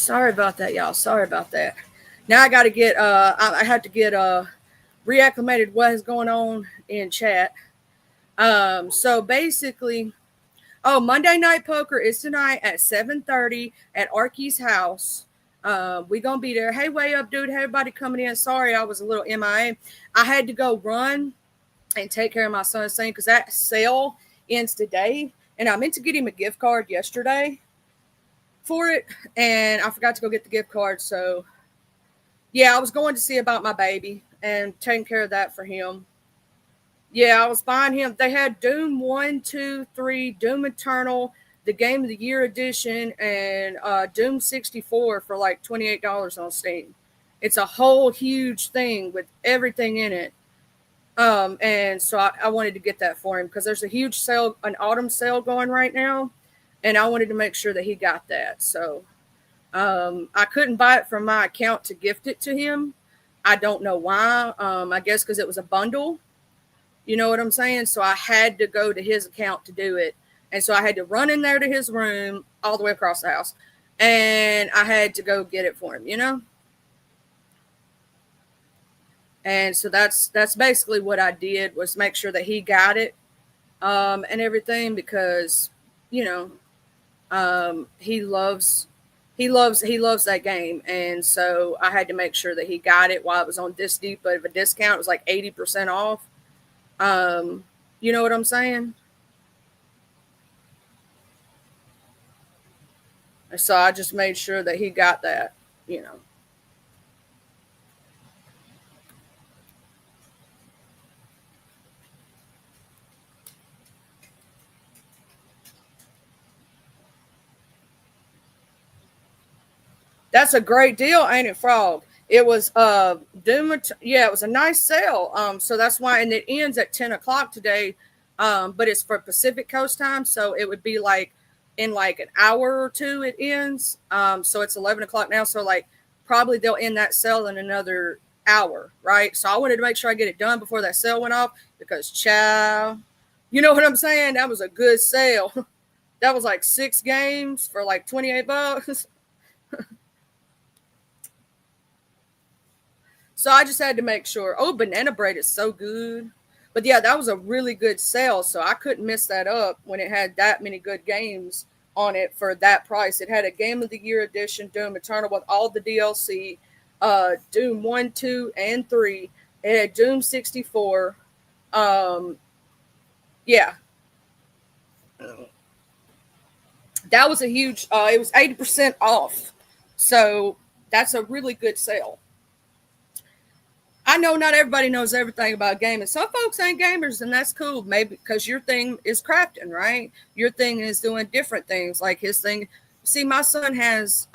Sorry about that, y'all. Sorry about that. Now I got to get, I have to get reacclimated what is going on in chat. So basically, Monday Night Poker is tonight at 7:30 at Arky's house. We gonna be there. Hey, way up, dude. Hey, everybody coming in. Sorry, I was a little MIA. I had to go run and take care of my son's thing because that sale ends today. And I meant to get him a gift card yesterday for it, and I forgot to go get the gift card. So, yeah, I was going to see about my baby and taking care of that for him. Yeah, I was buying him. They had Doom 1, 2, 3, Doom Eternal, the Game of the Year edition, and Doom 64 for like $28 on Steam. It's a whole huge thing with everything in it. And so I wanted to get that for him because there's a huge sale, an autumn sale going right now. And I wanted to make sure that he got that. So I couldn't buy it from my account to gift it to him. I don't know why. I guess because it was a bundle. You know what I'm saying? So I had to go to his account to do it. And so I had to run in there to his room all the way across the house. And I had to go get it for him, you know? And so that's basically what I did, was make sure that he got it and everything, because, you know, he loves that game. And so I had to make sure that he got it while it was on this deep of a discount. It was like 80% off. You know what I'm saying? So I just made sure that he got that, you know. That's a great deal, ain't it, Frog? It was Doom. Yeah, it was a nice sale. So that's why, and it ends at 10 o'clock today. But it's for Pacific Coast time, so it would be like in like an hour or two it ends. So it's 11 o'clock now. So like probably they'll end that sale in another hour, right? So I wanted to make sure I get it done before that sale went off, because chow, you know what I'm saying? That was a good sale. That was like 6 games for like $28. So I just had to make sure. Oh, Banana Bread is so good. But yeah, that was a really good sale. So I couldn't miss that up when it had that many good games on it for that price. It had a Game of the Year edition, Doom Eternal, with all the DLC, Doom 1, 2, and 3. It had Doom 64. Yeah. That was a huge, it was 80% off. So that's a really good sale. I know not everybody knows everything about gaming. Some folks ain't gamers, and that's cool. Maybe because your thing is crafting, right? Your thing is doing different things. Like his thing. See, my son has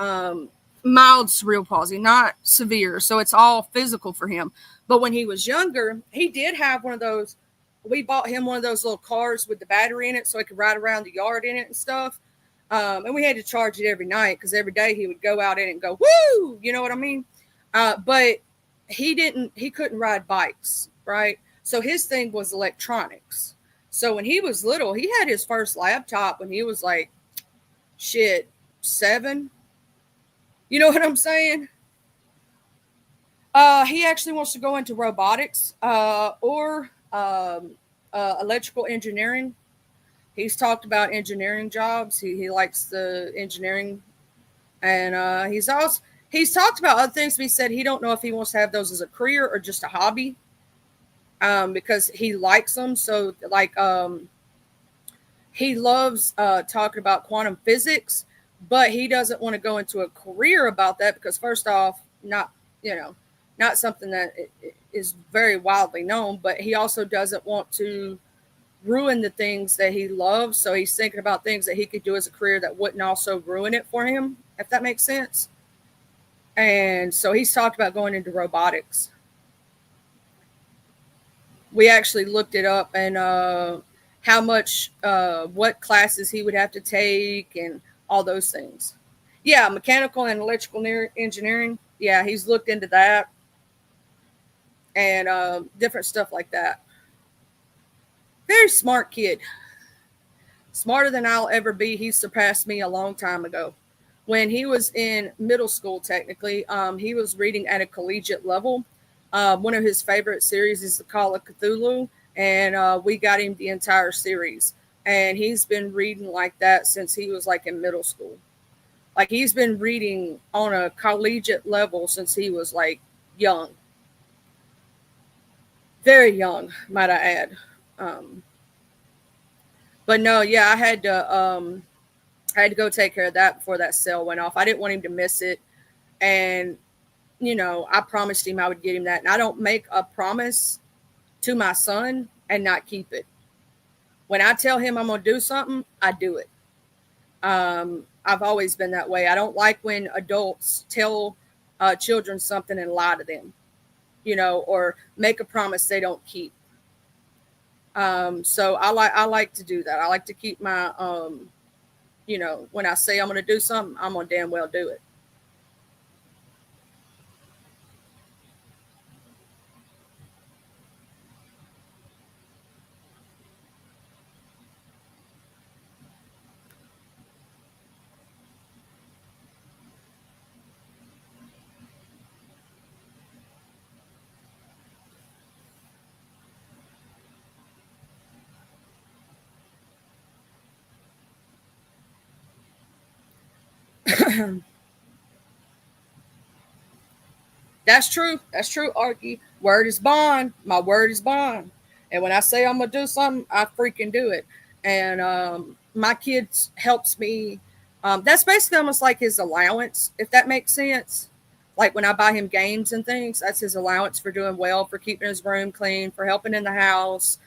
mild cerebral palsy, not severe. So it's all physical for him. But when he was younger, he did have one of those. We bought him one of those little cars with the battery in it so he could ride around the yard in it and stuff. And we had to charge it every night because every day he would go out in it and go, woo! You know what I mean? But he couldn't ride bikes, right? So his thing was electronics. So when he was little, he had his first laptop when he was like, 7. You know what I'm saying? He actually wants to go into robotics or electrical engineering. He's talked about engineering jobs. He likes the engineering, and he's talked about other things, but he said he don't know if he wants to have those as a career or just a hobby, because he likes them. So like he loves talking about quantum physics, but he doesn't want to go into a career about that because first off, not something that is very widely known, but he also doesn't want to ruin the things that he loves. So he's thinking about things that he could do as a career that wouldn't also ruin it for him, if that makes sense. And so he's talked about going into robotics. We actually looked it up and how much, what classes he would have to take and all those things. Yeah, mechanical and electrical engineering. Yeah, he's looked into that and different stuff like that. Very smart kid. Smarter than I'll ever be. He surpassed me a long time ago. when he was in middle school, technically, he was reading at a collegiate level. One of his favorite series is the Call of Cthulhu, and we got him the entire series. And he's been reading like that since he was like in middle school. Like he's been reading on a collegiate level since he was like young, very young, might I add. Um, but no, yeah, I had to go take care of that before that sale went off. I didn't want him to miss it, and I promised him I would get him that. And I don't make a promise to my son and not keep it. When I tell him I'm gonna do something, I do it. I've always been that way. I don't like when adults tell children something and lie to them, or make a promise they don't keep. So I like to do that. I like to keep my when I say I'm going to do something, I'm going to damn well do it. That's true. That's true, Arky. Word is bond. My word is bond. And when I say I'm gonna do something, I freaking do it. And my kids helps me. That's basically almost like his allowance, if that makes sense. Like when I buy him games and things, that's his allowance for doing well, for keeping his room clean, for helping in the house.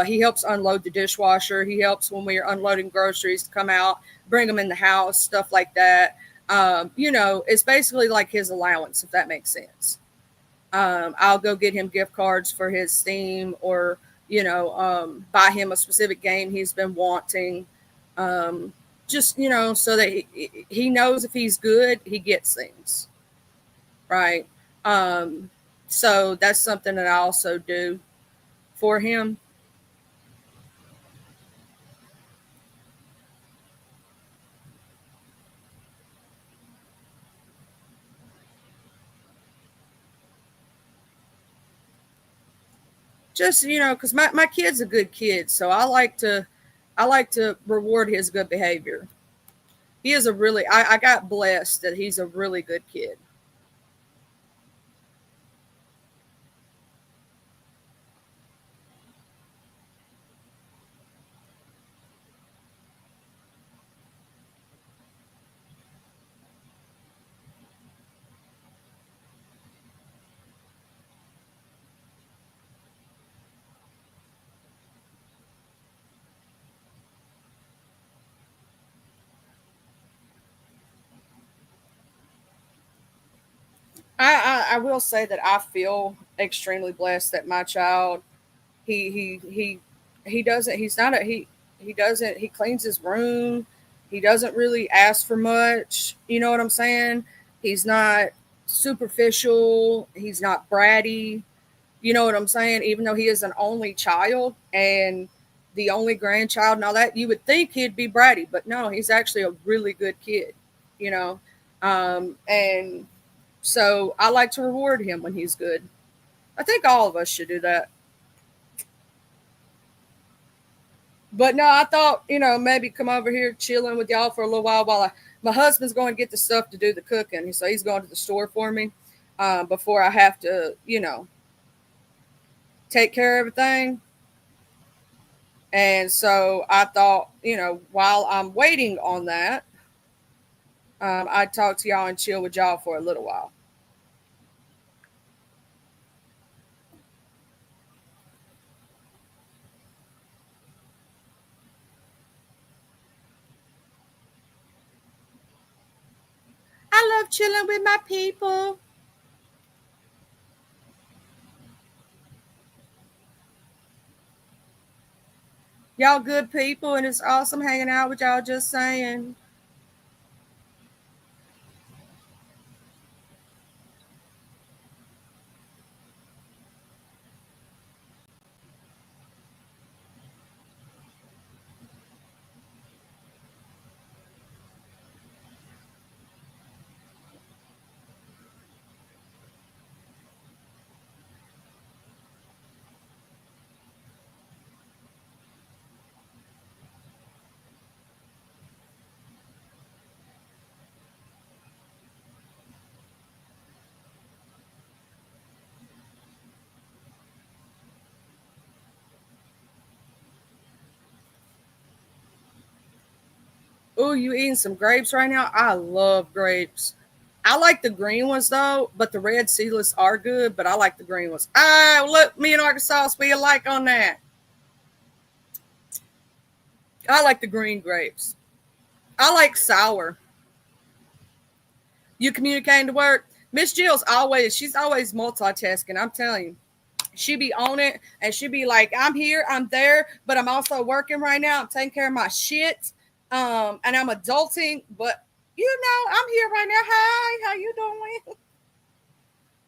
He helps unload the dishwasher. He helps when we are unloading groceries to come out, bring them in the house, stuff like that. It's basically like his allowance, if that makes sense. I'll go get him gift cards for his Steam, or buy him a specific game he's been wanting. Just so that he knows if he's good, he gets things right. So that's something that I also do for him. Just because my kid's a good kid, so I like to reward his good behavior. He is a really I got blessed that he's a really good kid. I will say that I feel extremely blessed that my child he doesn't he's not a he doesn't he cleans his room. He doesn't really ask for much. You know what I'm saying? He's not superficial. He's not bratty. You know what I'm saying? Even though he is an only child and the only grandchild and all that, you would think he'd be bratty, but no, he's actually a really good kid. You know, and so I like to reward him when he's good. I think all of us should do that. But no, I thought, maybe come over here chilling with y'all for a little while my husband's going to get the stuff to do the cooking. So he's going to the store for me before I have to, take care of everything. And so I thought, while I'm waiting on that, I'd talk to y'all and chill with y'all for a little while. I love chilling with my people. Y'all good people, and it's awesome hanging out with y'all, just saying. Oh, you eating some grapes right now? I love grapes. I like the green ones though, but the red seedless are good, but I like the green ones. Ah, look, me and Arkansas, we alike on that. I like the green grapes. I like sour. You communicating to work? Miss Jill's she's always multitasking. I'm telling you. She be on it and she be like, I'm here, I'm there, but I'm also working right now. I'm taking care of my shit. And I'm adulting, but I'm here right now. Hi, how you doing?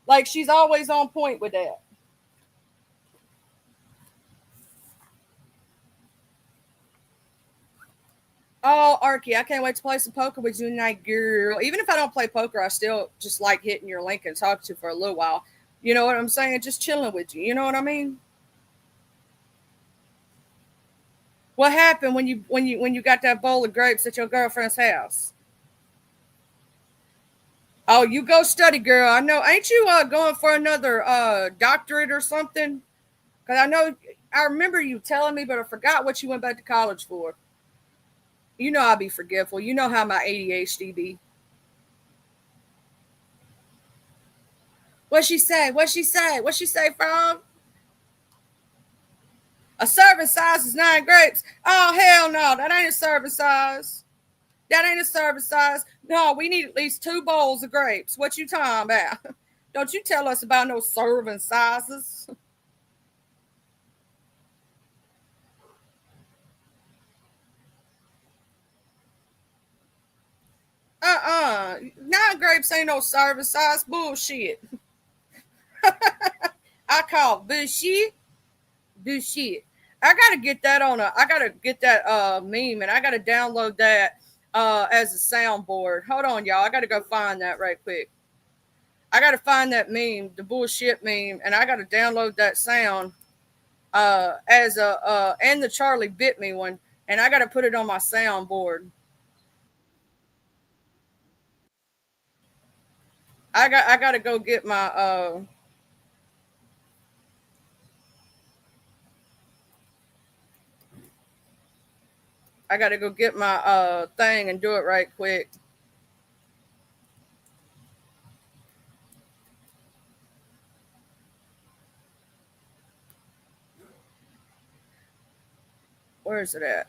Like she's always on point with that. Oh, Arky, I can't wait to play some poker with you tonight, girl. Even if I don't play poker, I still just like hitting your link and talking to you for a little while. You know what I'm saying? Just chilling with you. You know what I mean? What happened when you got that bowl of grapes at your girlfriend's house? Oh, you go study, girl. I know. Ain't you going for another doctorate or something? Because I remember you telling me, but I forgot what you went back to college for. You know I'll be forgetful. You know how my ADHD be. What she say? What she say? What she say, Frog? A serving size is 9 grapes. Oh, hell no. That ain't a serving size. That ain't a serving size. No, we need at least 2 bowls of grapes. What you talking about? Don't you tell us about no serving sizes. Uh-uh. 9 grapes ain't no serving size. Bullshit. I call bullshit. Bullshit. I gotta get that meme and I gotta download that as a soundboard. Hold on, y'all. I gotta go find that right quick. I gotta find that meme, the bullshit meme, and I gotta download that sound as a and the Charlie bit me one, and I gotta put it on my soundboard. I gotta go get my I gotta go get my thing and do it right quick. Where is it at?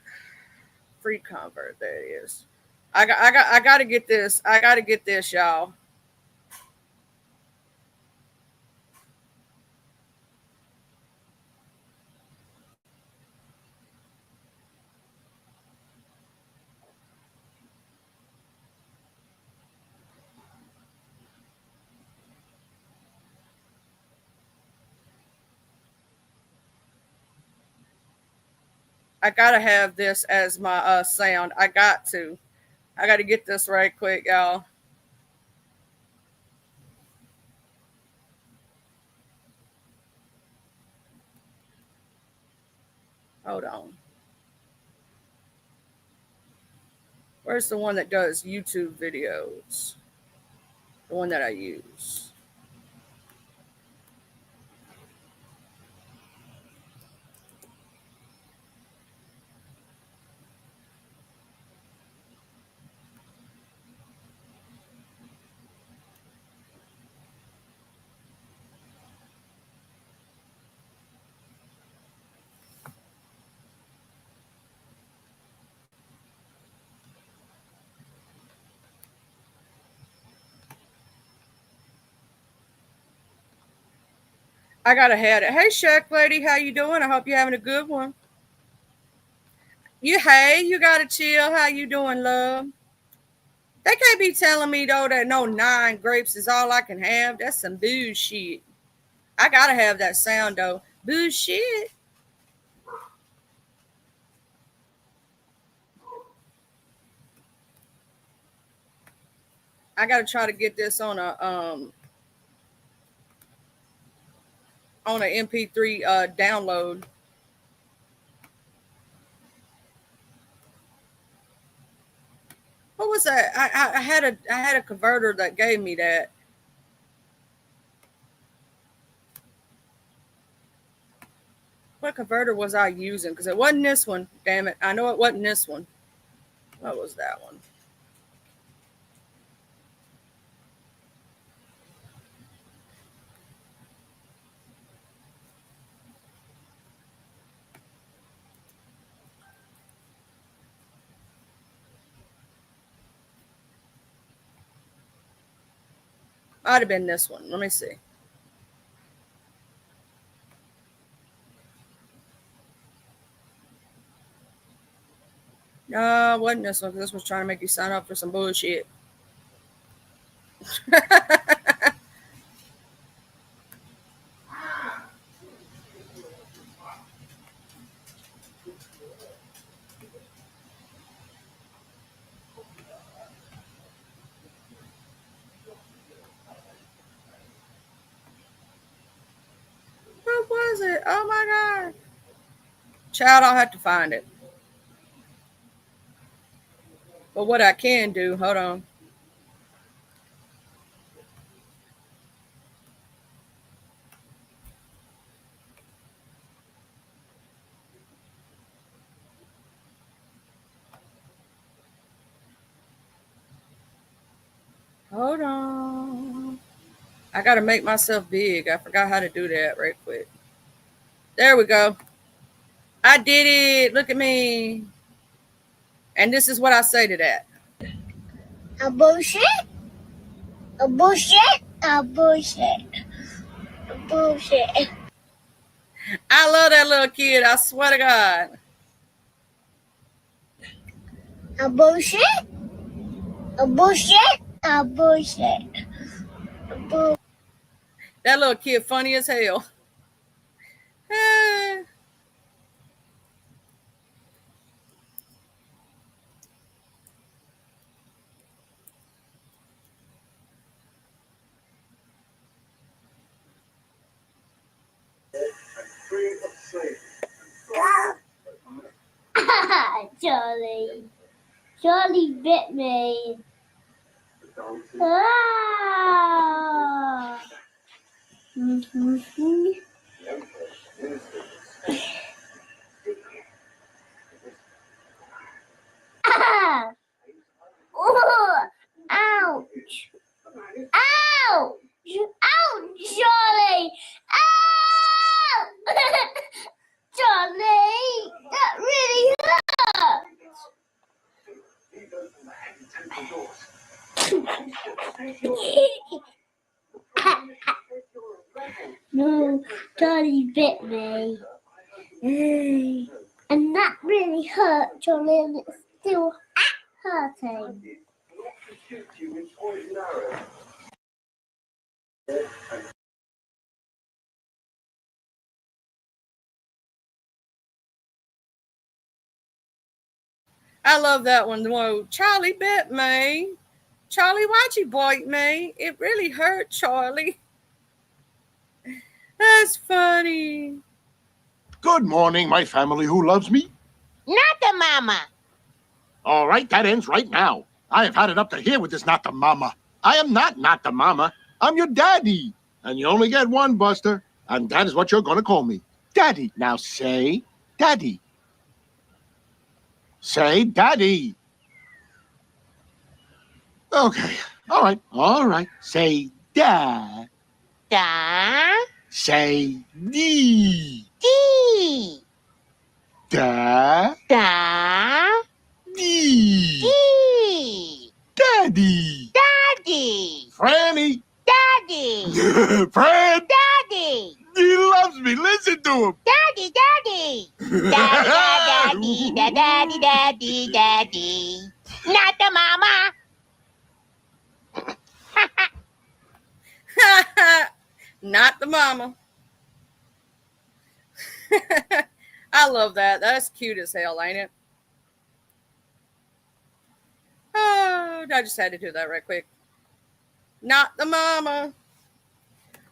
Free convert. There it is. I gotta get this. I gotta get this, y'all. I gotta have this as my sound. I got to. I gotta get this right quick, y'all. Hold on. Where's the one that does YouTube videos? The one that I use. I gotta have it. Hey, Shack lady, how you doing? I hope you're having a good one. You gotta chill. How you doing, love? They can't be telling me though that no 9 grapes is all I can have. That's some bullshit. I gotta have that sound though. Bullshit. I gotta try to get this on a MP3 download. What was that? I had a converter that gave me that. What converter was I using? Because it wasn't this one. Damn it! I know it wasn't this one. What was that one? Might have been this one. Let me see. No, it wasn't this one because this was trying to make you sign up for some bullshit. What was it? Oh my God. Child, I'll have to find it. But what I can do, hold on. Hold on. I got to make myself big. I forgot how to do that right quick. There we go. I did it. Look at me. And this is what I say to that. A bullshit. A bullshit. A bullshit. A bullshit. I love that little kid. I swear to God. A bullshit. A bullshit. A bullshit. A bullshit. That little kid funny as hell. Charlie. Charlie bit me. Ah. Ah. Oh. Ouch. Ouch. Ouch, Charlie. Ow! Charlie, that really hurt. No, Charlie bit me. And that really hurt, Charlie, and it's still hurting. I love that one. Whoa, Charlie bit me. Charlie, why'd you bite me? It really hurt, Charlie. That's funny. Good morning, my family who loves me. Not the mama. All right, that ends right now. I have had it up to here with this not the mama. I am not the mama. I'm your daddy. And you only get one, Buster. And that is what you're going to call me. Daddy. Now say daddy. Say daddy. Okay. All right. Say da. Da. Say dee. Dee. Da. Da. Dee. Dee. Daddy. Daddy. Franny. Daddy. Fred. Daddy. He loves me. Listen to him. Daddy. Daddy. Daddy. Daddy. Daddy. Daddy. Not the mama. Not the mama. I love that. That's cute as hell, ain't it? Oh, I just had to do that right quick. Not the mama.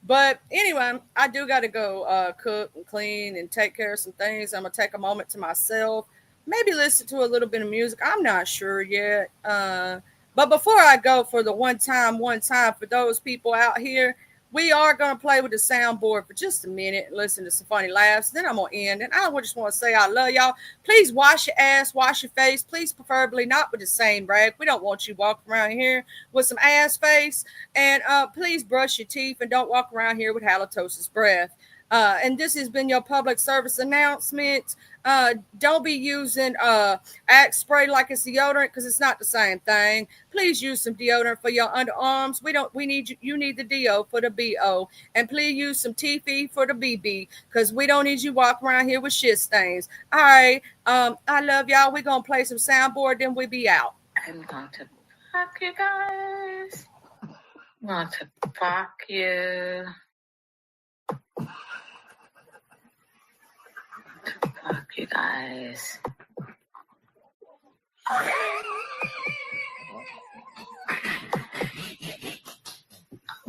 But anyway, I do got to go cook and clean and take care of some things. I'm going to take a moment to myself. Maybe listen to a little bit of music. I'm not sure yet. But before I go, for the one time, for those people out here, we are going to play with the soundboard for just a minute and listen to some funny laughs. Then I'm going to end. And I just want to say I love y'all. Please wash your ass, wash your face. Please, preferably not with the same rag. We don't want you walking around here with some ass face. And please brush your teeth and don't walk around here with halitosis breath. And this has been your public service announcement. Don't be using Axe spray like it's deodorant because it's not the same thing. Please use some deodorant for your underarms. We need you need the DO for the BO. And please use some TP for the BB because we don't need you walking around here with shit stains. All right. I love y'all. We're gonna play some soundboard, then we be out. I'm going to fuck you guys. I'm going to fuck you. Fuck you guys.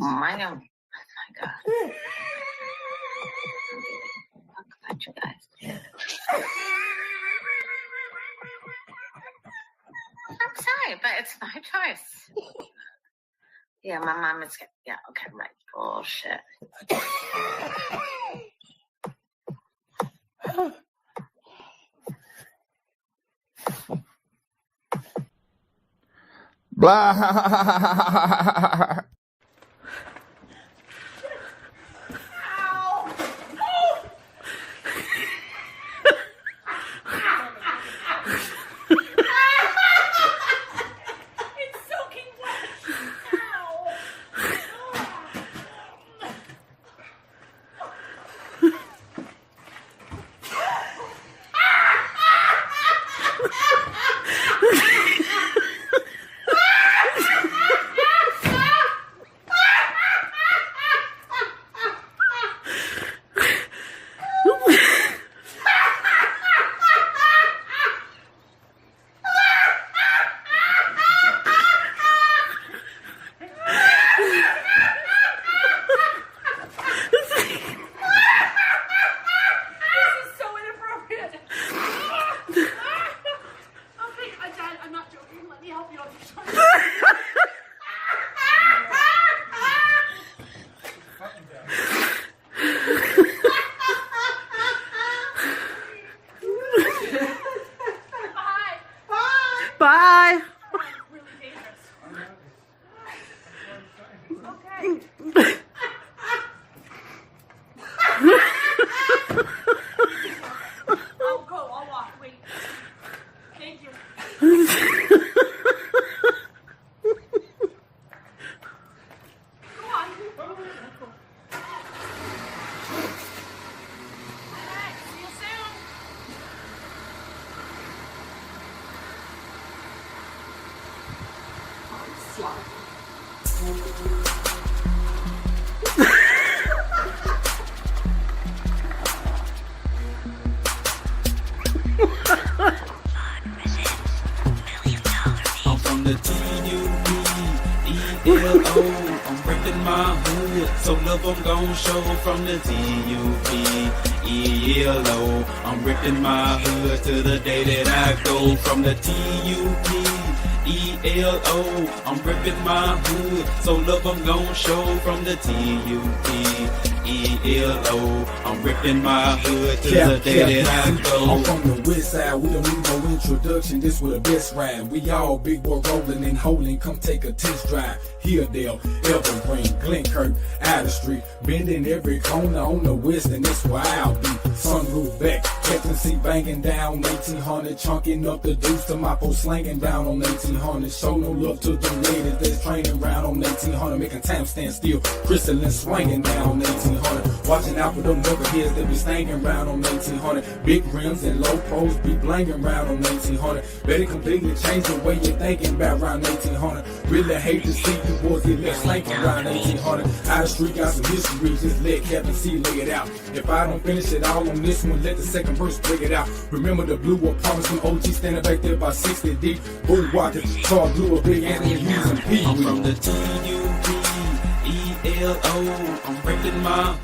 Oh my God. Fuck you guys. I'm sorry, but it's my choice. Yeah, my mom is. Yeah, okay, right. Bullshit. Blah. It's soaking wet. Ow. Bye. Really dangerous. Okay. I'll go. I'll walk. Wait. Thank you. Go on. Alright, see you soon. I'm from the T-U-P-E-L-O. I'm reppin' my hood, so love I'm gon' show from the T-U-P-E-L-O. I'm reppin' my hood to the day that I go from the T-U-P-E-L-O. I'm reppin' my hood, so love I'm gon' show from the T-U-P-E-L-O. I'm reppin' my hood to the day that I go. I'm from the west side, we don't need no introduction, this was the best ride. We all big boy rolling and holding, come take a test drive. Hilldale, Evergreen, Glenkirk, Outer Street, bending every corner on the west, and that's where I'll be. Sunroof back, Captain C banging down 1800, chunking up the deuce to my post slanging down on 1800. Show no love to the ladies that's training round on 1800, making time stand still, crystalline swinging down on 1800. Watching out for them knuckleheads that be stanging round on 1800. Big rims and low pros be blanging round on 1800. Better completely change the way you're thinking about round 1800. Really hate to see you boys get left slanking around 1800. Outer Street got some history, just let Captain C lay it out. If I don't finish it all on this one, let the second verse break it out. Remember the blue apartments from OG standing back there by 60 deep. Bull walking, tall blue, a big Anthony Hughes and P. I'm from the T-U-P-E-L-O. I'm reppin' my